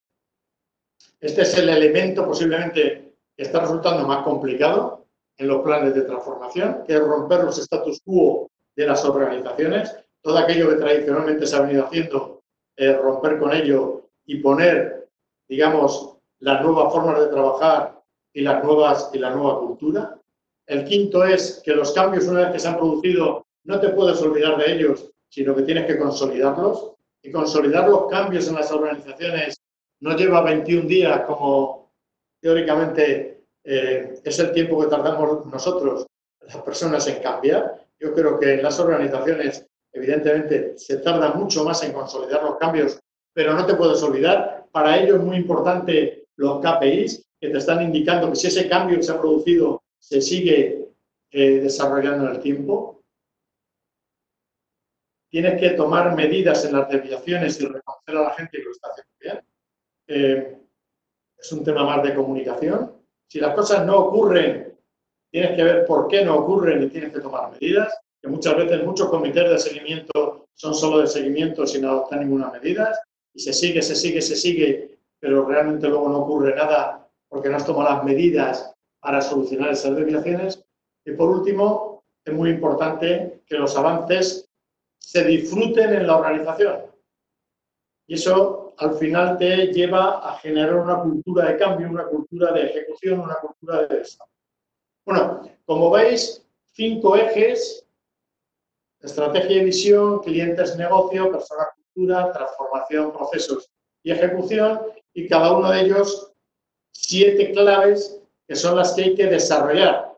S2: este es el elemento posiblemente que está resultando más complicado en los planes de transformación, que es romper los status quo de las organizaciones, todo aquello que tradicionalmente se ha venido haciendo, romper con ello y poner, digamos, las nuevas formas de trabajar y la nueva cultura. El quinto es que los cambios, una vez que se han producido, no te puedes olvidar de ellos, sino que tienes que consolidarlos. Y consolidar los cambios en las organizaciones no lleva 21 días como teóricamente es el tiempo que tardamos nosotros, las personas, en cambiar. Yo creo que en las organizaciones, evidentemente, se tarda mucho más en consolidar los cambios, pero no te puedes olvidar. Para ello es muy importante los KPIs, que te están indicando que si ese cambio que se ha producido se sigue desarrollando en el tiempo. Tienes que tomar medidas en las desviaciones y reconocer a la gente que lo está haciendo bien. Es un tema más de comunicación. Si las cosas no ocurren, tienes que ver por qué no ocurren y tienes que tomar medidas. Que muchas veces muchos comités de seguimiento son solo de seguimiento sin adoptar ninguna medida. Y se sigue, pero realmente luego no ocurre nada porque no has tomado las medidas para solucionar esas desviaciones. Y por último, es muy importante que los avances se disfruten en la organización. Y eso al final te lleva a generar una cultura de cambio, una cultura de ejecución, una cultura de desarrollo. Bueno, como veis, 5 ejes: estrategia y visión, clientes, negocio, persona, cultura, transformación, procesos y ejecución, y cada uno de ellos 7 claves que son las que hay que desarrollar.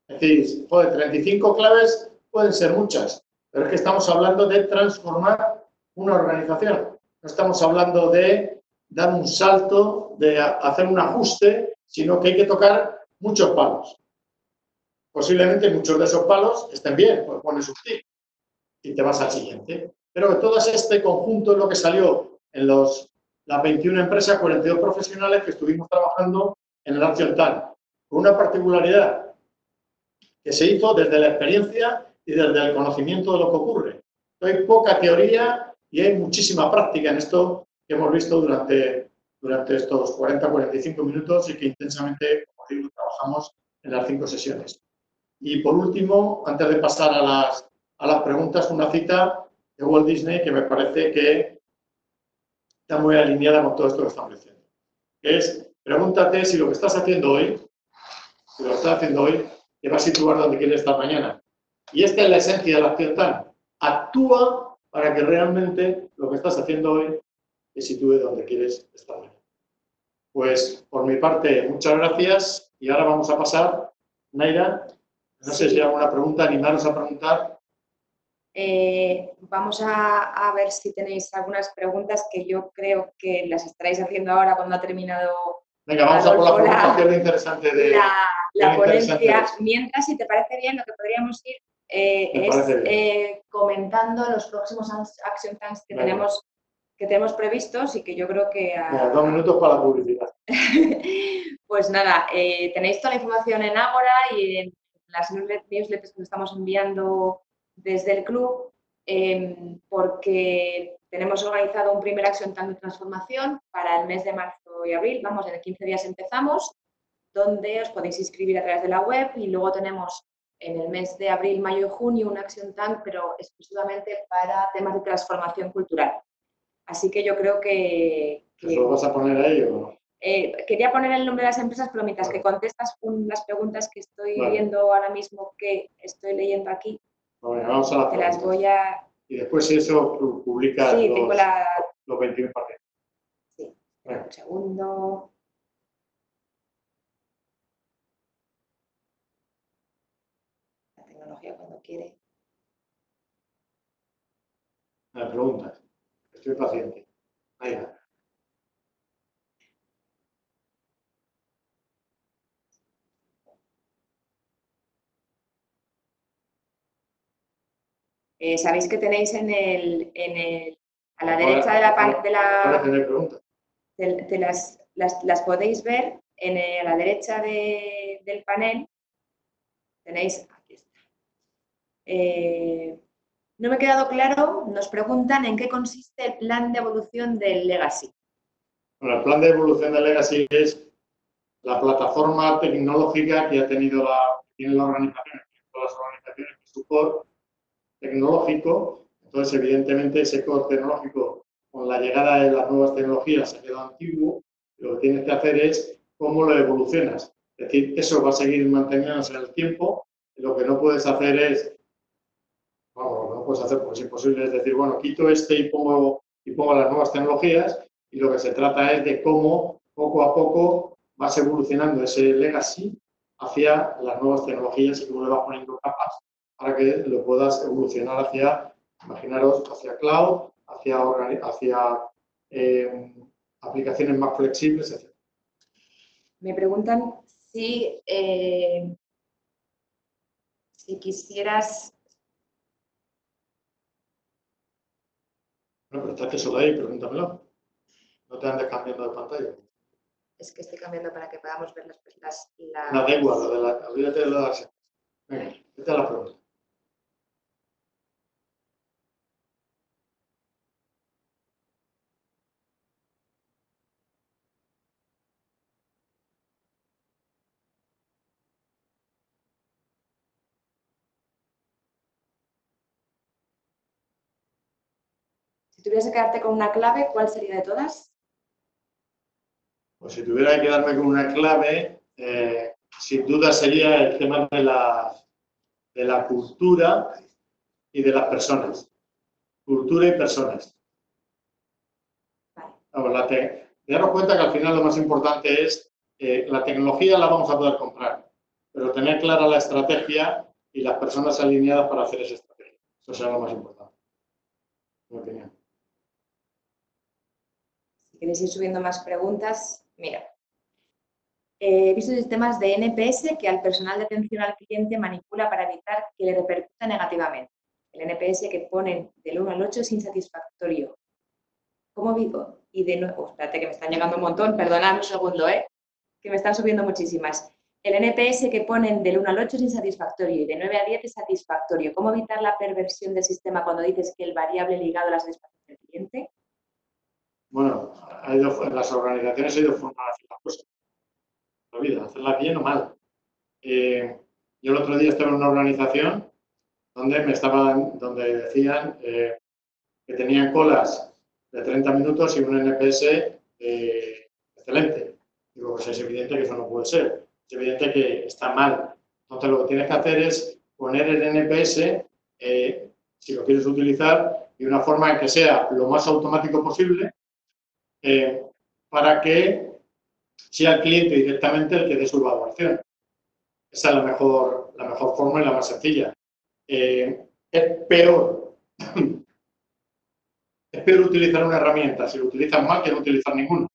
S2: Es decir, 35 claves pueden ser muchas, pero es que estamos hablando de transformar una organización. No estamos hablando de dar un salto, de hacer un ajuste, sino que hay que tocar muchos palos. Posiblemente muchos de esos palos estén bien, pues pones un tic y te vas al siguiente. Pero que todo este conjunto es lo que salió en las 21 empresas, 42 profesionales que estuvimos trabajando en el Action Plan, con una particularidad que se hizo desde la experiencia y desde el conocimiento de lo que ocurre. Hay poca teoría y hay muchísima práctica en esto que hemos visto durante estos 40-45 minutos y que intensamente, como digo, trabajamos en las 5 sesiones. Y por último, antes de pasar a las preguntas, una cita de Walt Disney que me parece que está muy alineada con todo esto que estamos diciendo. Que es, pregúntate si lo que estás haciendo hoy, te va a situar donde quieres estar mañana. Y esta es la esencia de la acción TAN. Actúa para que realmente lo que estás haciendo hoy te sitúe donde quieres estar mañana. Pues por mi parte, muchas gracias. Y ahora vamos a pasar, Naira, no sé si hay alguna pregunta, animaros a preguntar.
S3: Vamos a ver si tenéis algunas preguntas que yo creo que las estaréis haciendo ahora cuando ha terminado.
S2: Venga, vamos a por la pregunta, que es lo interesante de
S3: la ponencia. Mientras, si te parece bien, lo que podríamos ir es comentando los próximos action plans que tenemos previstos y que yo creo que...
S2: 2 minutos para la publicidad.
S3: Pues nada, tenéis toda la información en Ágora y en las newsletters que estamos enviando desde el club, porque tenemos organizado un primer action plan de transformación para el mes de marzo y abril. Vamos, en 15 días empezamos, donde os podéis inscribir a través de la web, y luego tenemos en el mes de abril, mayo y junio un action plan, pero exclusivamente para temas de transformación cultural. Así que yo creo que...
S2: ¿Eso lo vas a poner ahí o no?
S3: Quería poner el nombre de las empresas, pero mientras que contestas las preguntas que estoy viendo ahora mismo, que estoy leyendo aquí,
S2: vamos a
S3: te las voy a...
S2: Y después eso publica los 21 paquetes.
S3: Sí, un segundo. La tecnología cuando quiere.
S2: Las preguntas. Estoy paciente. Ahí va.
S3: Sabéis que tenéis a la derecha de las podéis ver a la derecha del panel. Tenéis, aquí está. No me ha quedado claro, nos preguntan en qué consiste el plan de evolución del Legacy.
S2: Bueno, el plan de evolución del Legacy es la plataforma tecnológica que tiene la organización, todas las organizaciones, su core tecnológico. Entonces, evidentemente, ese core tecnológico, con la llegada de las nuevas tecnologías, se queda antiguo. Lo que tienes que hacer es cómo lo evolucionas. Es decir, eso va a seguir manteniéndose en el tiempo. Lo que no puedes hacer es, no puedes hacer porque es imposible, es decir, bueno, quito y pongo las nuevas tecnologías, y lo que se trata es de cómo poco a poco vas evolucionando ese legacy hacia las nuevas tecnologías y cómo le vas poniendo capas para que lo puedas evolucionar hacia, imaginaros, hacia cloud, hacia aplicaciones más flexibles, etc.
S3: Me preguntan si quisieras...
S2: Bueno, pero estate solo ahí, pregúntamelo. No te andes cambiando de pantalla.
S3: Es que estoy cambiando para que podamos ver las...
S2: No, da igual, olvídate de las... Venga, vete a la pregunta.
S3: Si tuvieras que quedarte con una clave, ¿cuál sería de todas?
S2: Pues si tuviera que quedarme con una clave, sin duda sería el tema de la cultura y de las personas. Cultura y personas. Vale. Daros cuenta que al final lo más importante es la tecnología la vamos a poder comprar, pero tener clara la estrategia y las personas alineadas para hacer esa estrategia. Eso será lo más importante, en mi opinión.
S3: Si queréis ir subiendo más preguntas, mira. He visto sistemas de NPS que al personal de atención al cliente manipula para evitar que le repercuta negativamente. El NPS que ponen del 1 al 8 es insatisfactorio. ¿Cómo vivo? Y de nuevo, espérate que me están llegando un montón, perdonad un segundo, que me están subiendo muchísimas. El NPS que ponen del 1 al 8 es insatisfactorio y de 9 a 10 es satisfactorio. ¿Cómo evitar la perversión del sistema cuando dices que el variable ligado a la satisfacción del cliente?
S2: Bueno, en las organizaciones hay dos formas de hacer las cosas. La vida, hacerla bien o mal. Yo el otro día estaba en una organización donde decían que tenían colas de 30 minutos y un NPS excelente. Digo, pues es evidente que eso no puede ser. Es evidente que está mal. Entonces, lo que tienes que hacer es poner el NPS, si lo quieres utilizar, de una forma en que sea lo más automático posible, para que sea el cliente directamente el que dé su valoración. Esa es la mejor forma y la más sencilla. Es peor utilizar una herramienta si lo utilizas mal que no utilizar ninguna.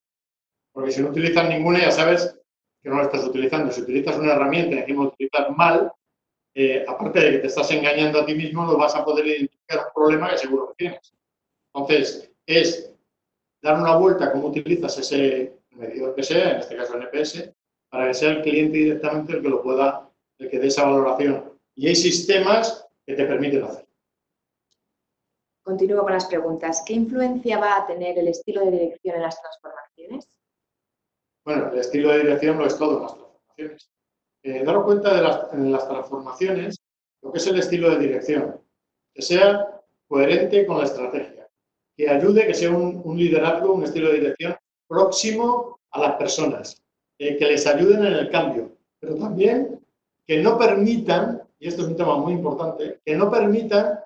S2: Porque si no utilizas ninguna ya sabes que no la estás utilizando. Si utilizas una herramienta y encima utilizas mal, aparte de que te estás engañando a ti mismo, no vas a poder identificar un problema que seguro que tienes. Entonces, es dar una vuelta a cómo utilizas ese medidor que sea, en este caso el NPS, para que sea el cliente directamente el que dé esa valoración. Y hay sistemas que te permiten hacer.
S3: Continúo con las preguntas. ¿Qué influencia va a tener el estilo de dirección en las transformaciones?
S2: Bueno, el estilo de dirección lo es todo en las transformaciones. Daros cuenta en las transformaciones lo que es el estilo de dirección. Que sea coherente con la estrategia. Que ayude, que sea un liderazgo, un estilo de dirección próximo a las personas. Que les ayuden en el cambio. Pero también que no permitan, y esto es un tema muy importante, que no permitan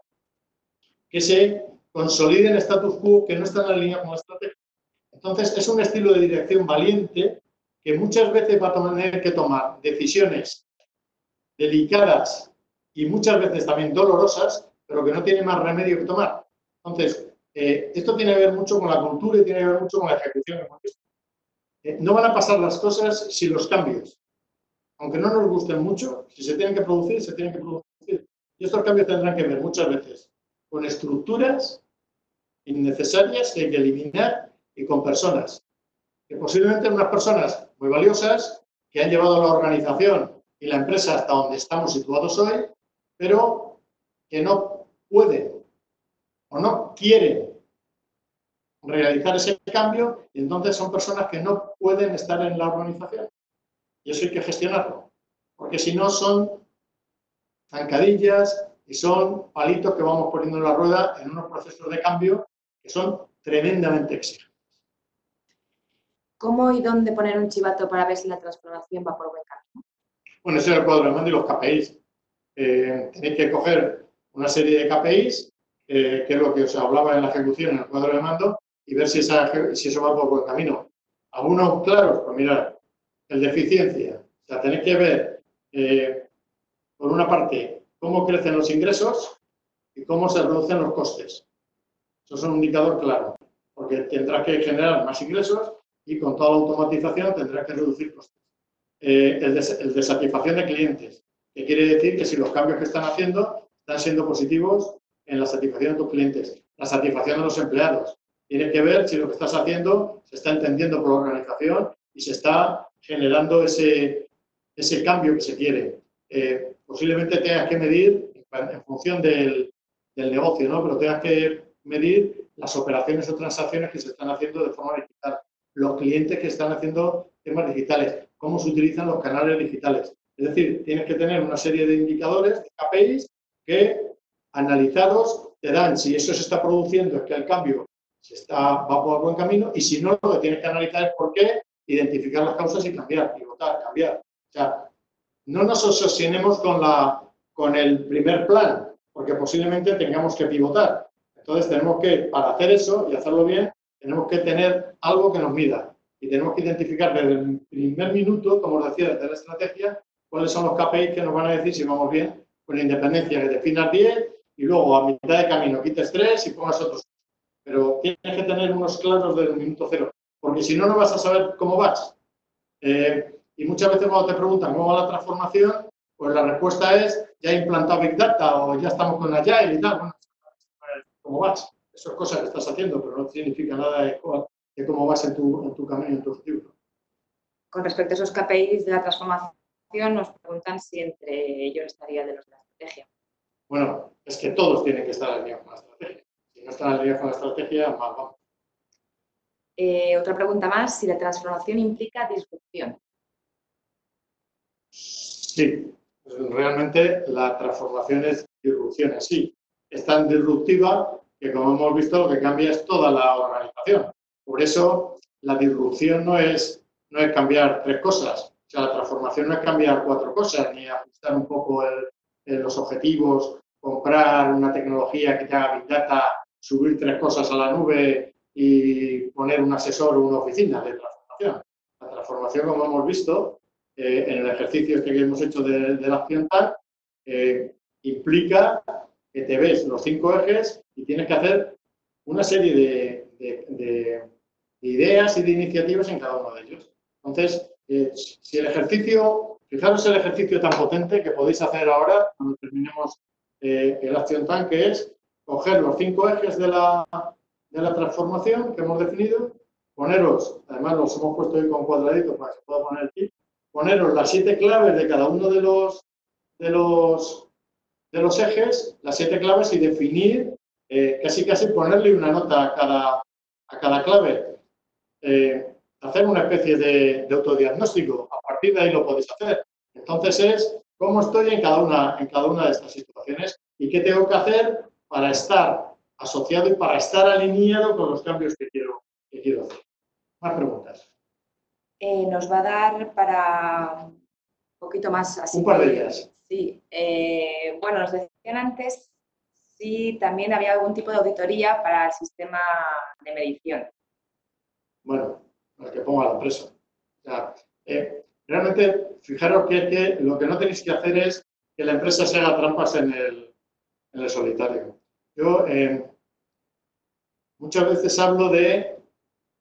S2: que se consoliden status quo que no están en línea con la estrategia. Entonces, es un estilo de dirección valiente que muchas veces va a tener que tomar decisiones delicadas y muchas veces también dolorosas, pero que no tiene más remedio que tomar. Entonces, esto tiene que ver mucho con la cultura y tiene que ver mucho con la ejecución. No van a pasar las cosas sin los cambios. Aunque no nos gusten mucho, si se tienen que producir, se tienen que producir. Y estos cambios tendrán que ver muchas veces con estructuras innecesarias que hay que eliminar y con personas, que posiblemente unas personas muy valiosas que han llevado a la organización y la empresa hasta donde estamos situados hoy, pero que no pueden o no quieren realizar ese cambio y entonces son personas que no pueden estar en la organización. Y eso hay que gestionarlo, porque si no son zancadillas y son palitos que vamos poniendo en la rueda en unos procesos de cambio que son tremendamente exigentes.
S3: ¿Cómo y dónde poner un chivato para ver si la transformación va por buen camino?
S2: Bueno, ese es el cuadro de mando y los KPIs. Tenéis que coger una serie de KPIs, que es lo que os hablaba en la ejecución, en el cuadro de mando, y ver si eso va por buen camino. ¿Algunos claros? Pues mirad, el de eficiencia. O sea, tenéis que ver, por una parte, cómo crecen los ingresos y cómo se reducen los costes. Eso es un indicador claro, porque tendrás que generar más ingresos y con toda la automatización tendrás que reducir costes. El de satisfacción de clientes, que quiere decir que si los cambios que están haciendo están siendo positivos en la satisfacción de tus clientes. La satisfacción de los empleados. Tienes que ver si lo que estás haciendo se está entendiendo por la organización y se está generando ese cambio que se quiere. Posiblemente tengas que medir en función del negocio, ¿no? Pero tengas que medir las operaciones o transacciones que se están haciendo de forma digital, los clientes que están haciendo temas digitales, cómo se utilizan los canales digitales. Es decir, tienes que tener una serie de indicadores, de KPIs, que analizados te dan si eso se está produciendo, es que el cambio va por buen camino, y si no, lo que tienes que analizar es por qué, identificar las causas y cambiar, pivotar, cambiar. O sea, no nos obsesionemos con el primer plan, porque posiblemente tengamos que pivotar. Entonces tenemos que, para hacer eso y hacerlo bien, tenemos que tener algo que nos mida. Y tenemos que identificar desde el primer minuto, como os decía, desde la estrategia, cuáles son los KPIs que nos van a decir si vamos bien, con independencia que definas 10 y luego a mitad de camino quites 3 y pongas otros. Pero tienes que tener unos claros desde el minuto cero, porque si no, no vas a saber cómo vas. Y muchas veces cuando te preguntan cómo va la transformación, pues la respuesta es ya he implantado Big Data o ya estamos con Agile y tal. Bueno, ¿cómo vas? Eso es cosa que estás haciendo, pero no significa nada de cómo vas en tu camino, en tu objetivo.
S3: Con respecto a esos KPIs de la transformación, nos preguntan si entre ellos estaría de los de la estrategia.
S2: Bueno, es que todos tienen que estar alineados con la estrategia. Si no están alineados con la estrategia, mal vamos.
S3: Otra pregunta más, si la transformación implica disrupción.
S2: Sí, realmente la transformación es disrupción en sí. Es tan disruptiva que, como hemos visto, lo que cambia es toda la organización. Por eso, la disrupción no es cambiar 3 cosas. O sea, la transformación no es cambiar 4 cosas, ni ajustar un poco los objetivos, comprar una tecnología que te haga Big Data, subir 3 cosas a la nube y poner un asesor o una oficina de transformación. La transformación, como hemos visto, en el ejercicio que hemos hecho de la acción TAC, implica que te ves los 5 ejes y tienes que hacer una serie de ideas y de iniciativas en cada uno de ellos. Entonces, si el ejercicio, fijaros el ejercicio tan potente que podéis hacer ahora cuando terminemos el Action Plan, que es coger los 5 ejes de la transformación que hemos definido, poneros, además los hemos puesto ahí con cuadraditos para que se pueda poner aquí, poneros las 7 claves de cada uno de los ejes, las 7 claves, y definir, casi ponerle una nota a cada clave. Hacer una especie de autodiagnóstico. A partir de ahí lo podéis hacer. Entonces es cómo estoy en cada una de estas situaciones y qué tengo que hacer para estar asociado y para estar alineado con los cambios que quiero hacer. Más preguntas.
S3: Nos va a dar para un poquito más así.
S2: Un par de días.
S3: Sí. Bueno, nos decían antes si también había algún tipo de auditoría para el sistema de medición.
S2: Bueno, el que ponga la empresa. O sea, realmente, fijaros que lo que no tenéis que hacer es que la empresa se haga trampas en el solitario. Yo muchas veces hablo de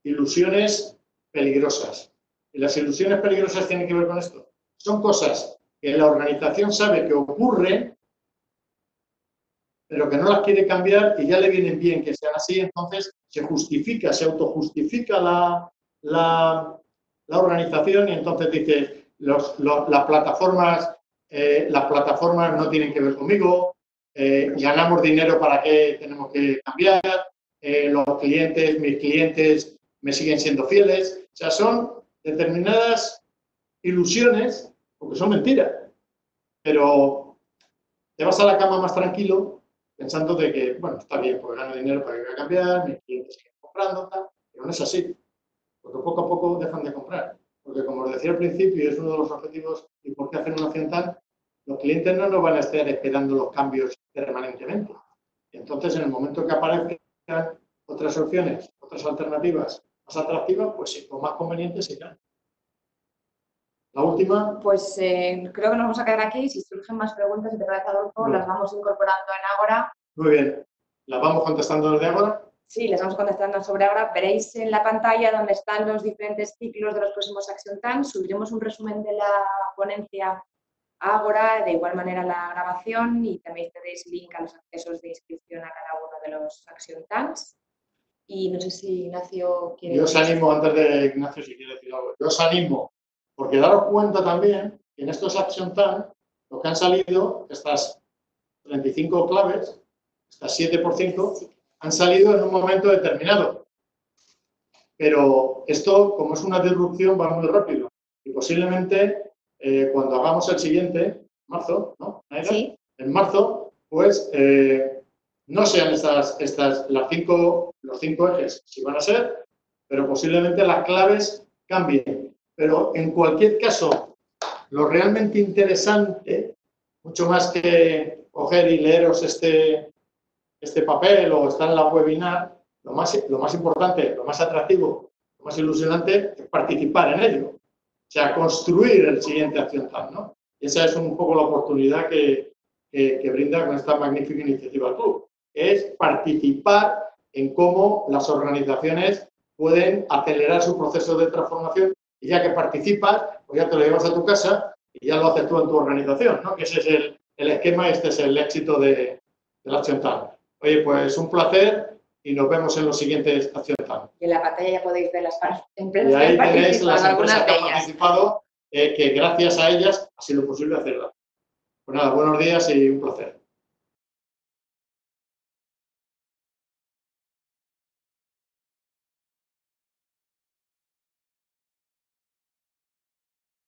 S2: ilusiones peligrosas. Y las ilusiones peligrosas tienen que ver con esto. Son cosas que la organización sabe que ocurren, pero que no las quiere cambiar y ya le vienen bien que sean así, entonces se justifica, se autojustifica la organización y entonces dice, las plataformas no tienen que ver conmigo, ganamos dinero, ¿para qué tenemos que cambiar? Mis clientes me siguen siendo fieles. O sea, son determinadas ilusiones, porque son mentiras, pero te vas a la cama más tranquilo pensando de que, bueno, está bien, porque gano dinero, ¿para qué voy a cambiar? Mis clientes siguen comprando, tal, pero no es así, porque poco a poco dejan de comprar. Porque como os decía al principio, y es uno de los objetivos y por qué hacer una acción tal, los clientes no nos van a estar esperando los cambios permanentemente. Entonces, en el momento que aparezcan otras opciones, otras alternativas más atractivas, pues sí, o más convenientes serán. La última.
S3: Pues creo que nos vamos a quedar aquí. Si surgen más preguntas, si te parece, Adolfo, las vamos incorporando en Ágora.
S2: Muy bien. ¿Las vamos contestando desde Ágora?
S3: Sí, les vamos contestando sobre Ágora. Veréis en la pantalla donde están los diferentes ciclos de los próximos Action Plans. Subiremos un resumen de la ponencia a Ágora, de igual manera la grabación, y también tenéis link a los accesos de inscripción a cada uno de los Action Plans. Y no sé si Ignacio quiere...
S2: Yo os animo, antes de Ignacio, si quiere decir algo, yo os animo, porque daros cuenta también que en estos Action Plans, lo que han salido, estas 35 claves, estas 7%, han salido en un momento determinado. Pero esto, como es una disrupción, va muy rápido. Y posiblemente, cuando hagamos el siguiente, marzo, ¿no?
S3: Sí.
S2: En marzo, pues no sean los 5 ejes, si van a ser, pero posiblemente las claves cambien. Pero en cualquier caso, lo realmente interesante, mucho más que coger y leeros este papel o estar en la webinar, lo más importante, lo más atractivo, lo más ilusionante es participar en ello. O sea, construir el siguiente Action Plan, ¿no? Y esa es un poco la oportunidad que brinda con esta magnífica iniciativa del club. Es participar en cómo las organizaciones pueden acelerar su proceso de transformación, y ya que participas, pues ya te lo llevas a tu casa y ya lo haces tú en tu organización, ¿no? Que ese es el esquema, este es el éxito del Action Plan. Oye, pues un placer y nos vemos en los siguientes Action Plan.
S3: Y en la pantalla ya podéis ver las empresas
S2: y ahí
S3: que han
S2: tenéis las empresas que han
S3: ellas.
S2: participado, que gracias a ellas ha sido posible hacerla. Pues nada, buenos días y un placer.